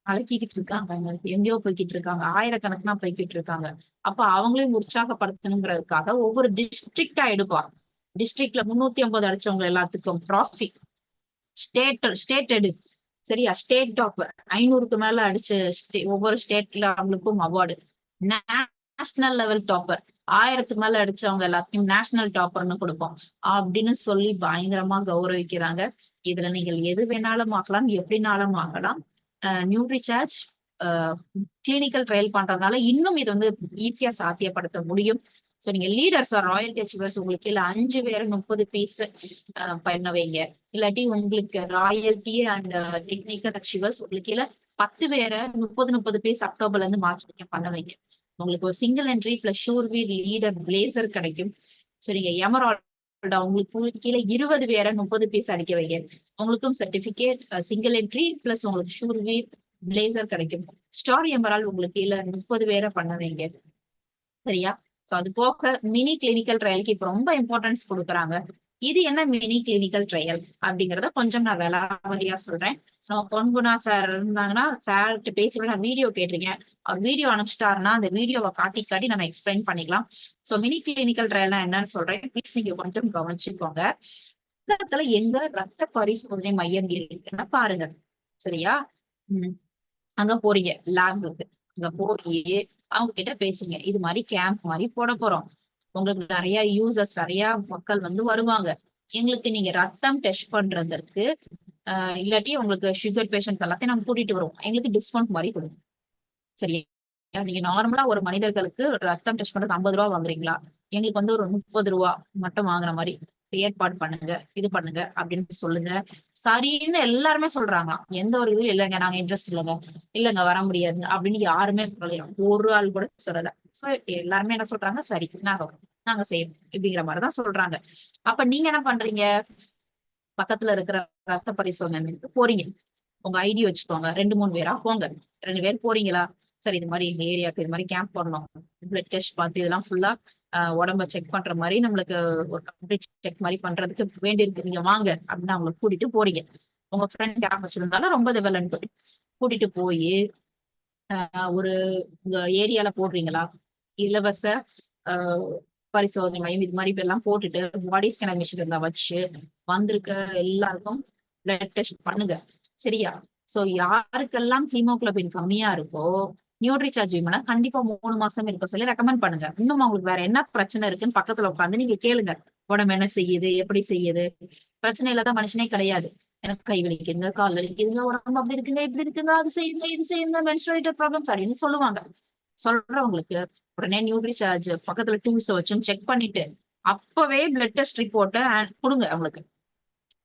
A: அலக்கிக்கிட்டு இருக்காங்க. எங்கேயோ போய்கிட்டு இருக்காங்க, ஆயிரக்கணக்குனா போய்கிட்டு இருக்காங்க. அப்ப அவங்களையும் உற்சாகப்படுத்தணுங்கிறதுக்காக ஒவ்வொரு டிஸ்ட்ரிக்டா எடுப்பா. டிஸ்ட்ரிக்ட்ல 350 அடிச்சவங்க எல்லாத்துக்கும் ட்ராஃபி. ஸ்டேட் எடு. சரியா? ஸ்டேட் டாப்பர் 500க்கு மேல அடிச்சு ஒவ்வொரு ஸ்டேட்ல அவங்களுக்கும் அவார்டு. நேஷனல் லெவல் டாப்பர் 1000க்கு மேல அடிச்சவங்க எல்லாத்தையும் நேஷனல் டாப்பர்னு கொடுப்போம் அப்படின்னு சொல்லி பயங்கரமா கௌரவிக்கிறாங்க. இதுல நீங்கள் எது வேணாலும் ஆகலாம், எப்படினாலும் ஆகலாம். நியூட்ரிசார்ஜ் கிளினிக்கல் ட்ரையல் பண்றதுனால இன்னும் இது வந்து ஈஸியா சாத்தியப்படுத்த முடியும். சோ நீங்க லீடர்ஸ் ராயல்டி அச்சீவர்ஸ் உங்களுக்கு கீழே 5 பேர் 30 பீஸ் பண்ண வைங்க. இல்லாட்டி உங்களுக்கு ராயல்டி அண்ட் டெக்னிக்கல் அச்சீவர்ஸ் உங்களுக்கு கீழே 10 பேரை 30 பீஸ் அக்டோபர்ல இருந்து மார்ச் வரைக்கும் பண்ண வைங்க. உங்களுக்கு ஒரு சிங்கிள் என்ட்ரி பிளஸ் ஷூர்வீர் லீடர் பிளேசர் கிடைக்கும். சோ நீங்க எமரால்ட் உங்களுக்கு கீழே 20 பேரை 30 பீஸ் அடிக்க வைங்க. உங்களுக்கும் சர்டிபிகேட் சிங்கிள் என்ட்ரி பிளஸ் உங்களுக்கு ஷூர்வீர் பிளேசர் கிடைக்கும். ஸ்டார் எமரால்ட் உங்களுக்கு கீழே 30 பேரை பண்ண வைங்க. சரியா? சோ அது போக மினி கிளினிக்கல் ட்ரையலுக்கு இப்ப ரொம்ப இம்பார்ட்டன்ஸ் கொடுக்குறாங்க. இது என்ன மினி கிளினிக்கல் ட்ரையல் அப்படிங்கறத கொஞ்சம் நான் விலாவரியா சொல்றேன். பொன்குணா சார் இருந்தாங்கன்னா சார்கிட்ட பேசி நான் வீடியோ கேட்டிருக்கேன். அவர் வீடியோ அனுப்பிச்சிட்டாருன்னா அந்த வீடியோவை காட்டி காட்டி நம்ம எக்ஸ்பிளைன் பண்ணிக்கலாம். சோ மினி கிளினிக்கல் ட்ரையல்னா என்னன்னு சொல்றேன், ப்ளீஸ் நீங்க கொஞ்சம் கவனிச்சுக்கோங்க. பக்கத்துல எங்க ரத்த பரிசோதனை மையம் இருக்குன்னு பாருங்க. சரியா? அங்க போறீங்க, லேப் இருக்கு, அங்க போய் அவங்க கிட்ட பேசுங்க. இது மாதிரி கேம்ப் மாதிரி போட போறோம், உங்களுக்கு நிறைய யூசர்ஸ் நிறைய மக்கள் வந்து வருவாங்க, எங்களுக்கு நீங்க ரத்தம் டெஸ்ட் பண்றதற்கு இல்லாட்டி உங்களுக்கு சுகர் பேஷண்ட் எல்லாத்தையும் நம்ம கூட்டிட்டு வருவோம், எங்களுக்கு டிஸ்கவுண்ட் மாதிரி கொடுங்க. சரியா? நீங்க நார்மலா ஒரு மனிதர்களுக்கு ரத்தம் டெஸ்ட் பண்றது 50 ரூபா வாங்குறீங்களா, எங்களுக்கு வந்து ஒரு 30 ரூபா மட்டும் வாங்குற மாதிரி ஏற்பாடு பண்ணுங்க, இது பண்ணுங்க அப்படின்னு சொல்லுங்க. சரின்னு எல்லாருமே சொல்றாங்க. எந்த ஒரு இதுவும் இல்லைங்க நாங்க இன்ட்ரெஸ்ட் இல்லைங்க வர முடியாதுங்க அப்படின்னு யாருமே சொல்லல, ஒரு ஆள் கூட சொல்லல. சோ எல்லாருமே என்ன சொல்றாங்க, சரி நாங்க செய்வோம் இப்படிங்கிற மாதிரிதான் சொல்றாங்க. அப்ப நீங்க என்ன பண்றீங்க, பக்கத்துல இருக்கிற ரத்த பரிசோதனைக்கு போறீங்க, உங்க ஐடி வச்சுக்கோங்க, 2-3 பேரா போங்க. 2 பேர் போறீங்களா, சரி இது மாதிரி எங்க ஏரியாவுக்கு இது மாதிரி கேம்ப் பண்ணணும், பிளட் டெஸ்ட் பார்த்து இதெல்லாம் ஃபுல்லா உடம்ப செக் பண்ற மாதிரி நம்மளுக்கு ஒரு கம்ப்ளீட் செக் மாதிரி பண்றதுக்கு வேண்டியிருக்கு, நீங்க வாங்க அப்படின்னு அவங்களை கூட்டிட்டு போறீங்க. உங்க ஃப்ரெண்ட் கேம்ப் வச்சிருந்தாலும் ரொம்ப வெல் கூட்டிட்டு போய் ஒரு உங்க ஏரியால போடுறீங்களா இலவச பரிசோதனை மையம் இது மாதிரி எல்லாம் போட்டுட்டு பாடி ஸ்கேனர் மிஷின் இருந்தா வச்சு வந்திருக்க எல்லாருக்கும் பிளட் டெஸ்ட் பண்ணுங்க. சரியா? சோ யாருக்கெல்லாம் ஹீமோகுளோபின் கம்மியா இருக்கோ நியூட்ரிசார்ஜ் கண்டிப்பா 3 மாசம் இருக்க சொல்லி ரெக்கமெண்ட் பண்ணுங்க. இன்னும் அவங்களுக்கு வேற என்ன பிரச்சனை இருக்குன்னு பக்கத்துல உட்காந்து நீங்க கேளுங்க, உடம்பு என்ன செய்யுது, எப்படி செய்யுது. பிரச்சனை இல்லாத மனுஷனே கிடையாது. எனக்கு கை வலிக்குங்க, கால் வலிக்குதுங்க, உடம்பு அப்படி இருக்குங்க, இப்படி இருக்குங்க, அது செய்யுங்க, இது செய்யுங்க, மென்ஸ்ட்ரேட்டிவ் ப்ராப்ளம்ஸ் அப்படின்னு சொல்லுவாங்க. சொல்றவங்களுக்கு உடனே நியூட்ரிசார்ஜ் பக்கத்துல டூல்ஸ் வச்சும் செக் பண்ணிட்டு அப்பவே பிளட் டெஸ்ட் ரிப்போர்ட்டை கொடுங்க அவங்களுக்கு.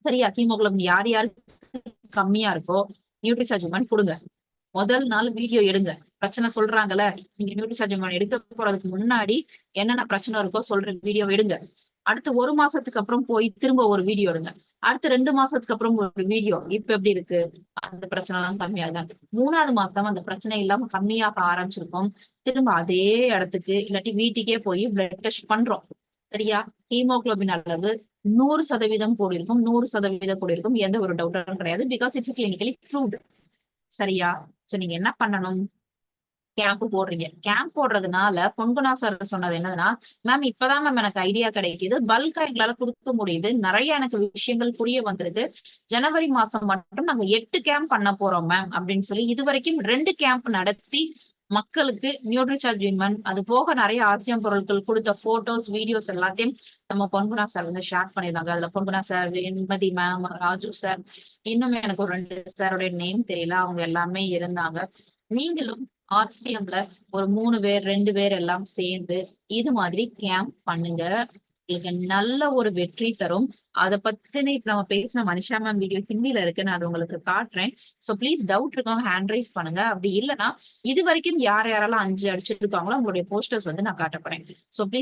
A: சரியா? ஹீமோகுளோபின் யார் யாருக்கு கம்மியா இருக்கோ நியூட்ரிசார்ஜ் கொடுங்க. முதல் நாள் வீடியோ எடுங்க, பிரச்சனை சொல்றாங்கல்ல, நீங்க நியூட்ரிசார்ஜ் எடுக்க போறதுக்கு முன்னாடி என்னென்ன பிரச்சனை இருக்கோ சொல்ற வீடியோ எடுங்க. அடுத்து 1 மாசத்துக்கு அப்புறம் போய் திரும்ப ஒரு வீடியோ எடுங்க. அடுத்து 2 மாசத்துக்கு அப்புறம் ஒரு வீடியோ, இப்ப எப்படி இருக்கு, அந்த பிரச்சனை எல்லாம் கம்மியாதான். 3ஆவது மாசம் அந்த பிரச்சனை இல்லாம கம்மியாக ஆரம்பிச்சிருக்கும், திரும்ப அதே இடத்துக்கு இல்லாட்டி வீட்டுக்கே போய் பிளட் டெஸ்ட் பண்றோம். சரியா? ஹீமோகுளோபின் அளவு 100% கூடியிருக்கும், 100% கூடியிருக்கும், எந்த ஒரு டவுட்டும் கிடையாது. Because it's clinically proved. சரியா? சோ நீங்க என்ன பண்ணணும், கேம்ப் போடுறீங்க. கேம்ப் போடுறதுனால பொன்குணா சார் சொன்னது என்னன்னா, மேம் இப்பதான் மேம் எனக்கு ஐடியா கிடைக்குது, பல்கா எங்களால கொடுக்க முடியுது, நிறைய எனக்கு விஷயங்கள் புரிய வந்திருக்கு, ஜனவரி மாசம் மட்டும் நாங்க 8 கேம்ப் பண்ண போறோம் மேம் அப்படின்னு சொல்லி இது வரைக்கும் 2 கேம்ப் நடத்தி மக்களுக்கு நியூட்ரிசார்ஜ் விமன் அது போக நிறைய ஆர்சிஎம் பொருட்கள் கொடுத்த போட்டோஸ் வீடியோஸ் எல்லாத்தையும் நம்ம பொன்குணா சார் வந்து ஷேர் பண்ணியிருந்தாங்க. அதுல Ponguna sir, Venmathi ma'am, Raju sir, இன்னும் எனக்கு ஒரு 2 சாரோட நேம் தெரியல, அவங்க எல்லாமே இருந்தாங்க. நீங்களும் ஆர்சிஎம்ல ஒரு 3 பேர் 2 பேர் எல்லாம் சேர்ந்து இது மாதிரி கேம்ப் பண்ணுங்க. உங்களுக்கு நல்ல ஒரு வெற்றி தரும். அத பத்தின இப்ப நம்ம பேசின மனிஷா மேம் வீடியோ ஹிந்தில இருக்கு. நான் அத உங்களுக்கு காட்டுறேன். சோ ப்ளீஸ் டவுட் இருக்கவங்க ஹேண்ட் ரைஸ் பண்ணுங்க. அப்படி இல்லன்னா இதுவரைக்கும் யார் யாரெல்லாம் 5 அடிச்சிருக்காங்களோ அவங்களுடைய போஸ்டர்ஸ் வந்து நான் காட்ட போறேன். So please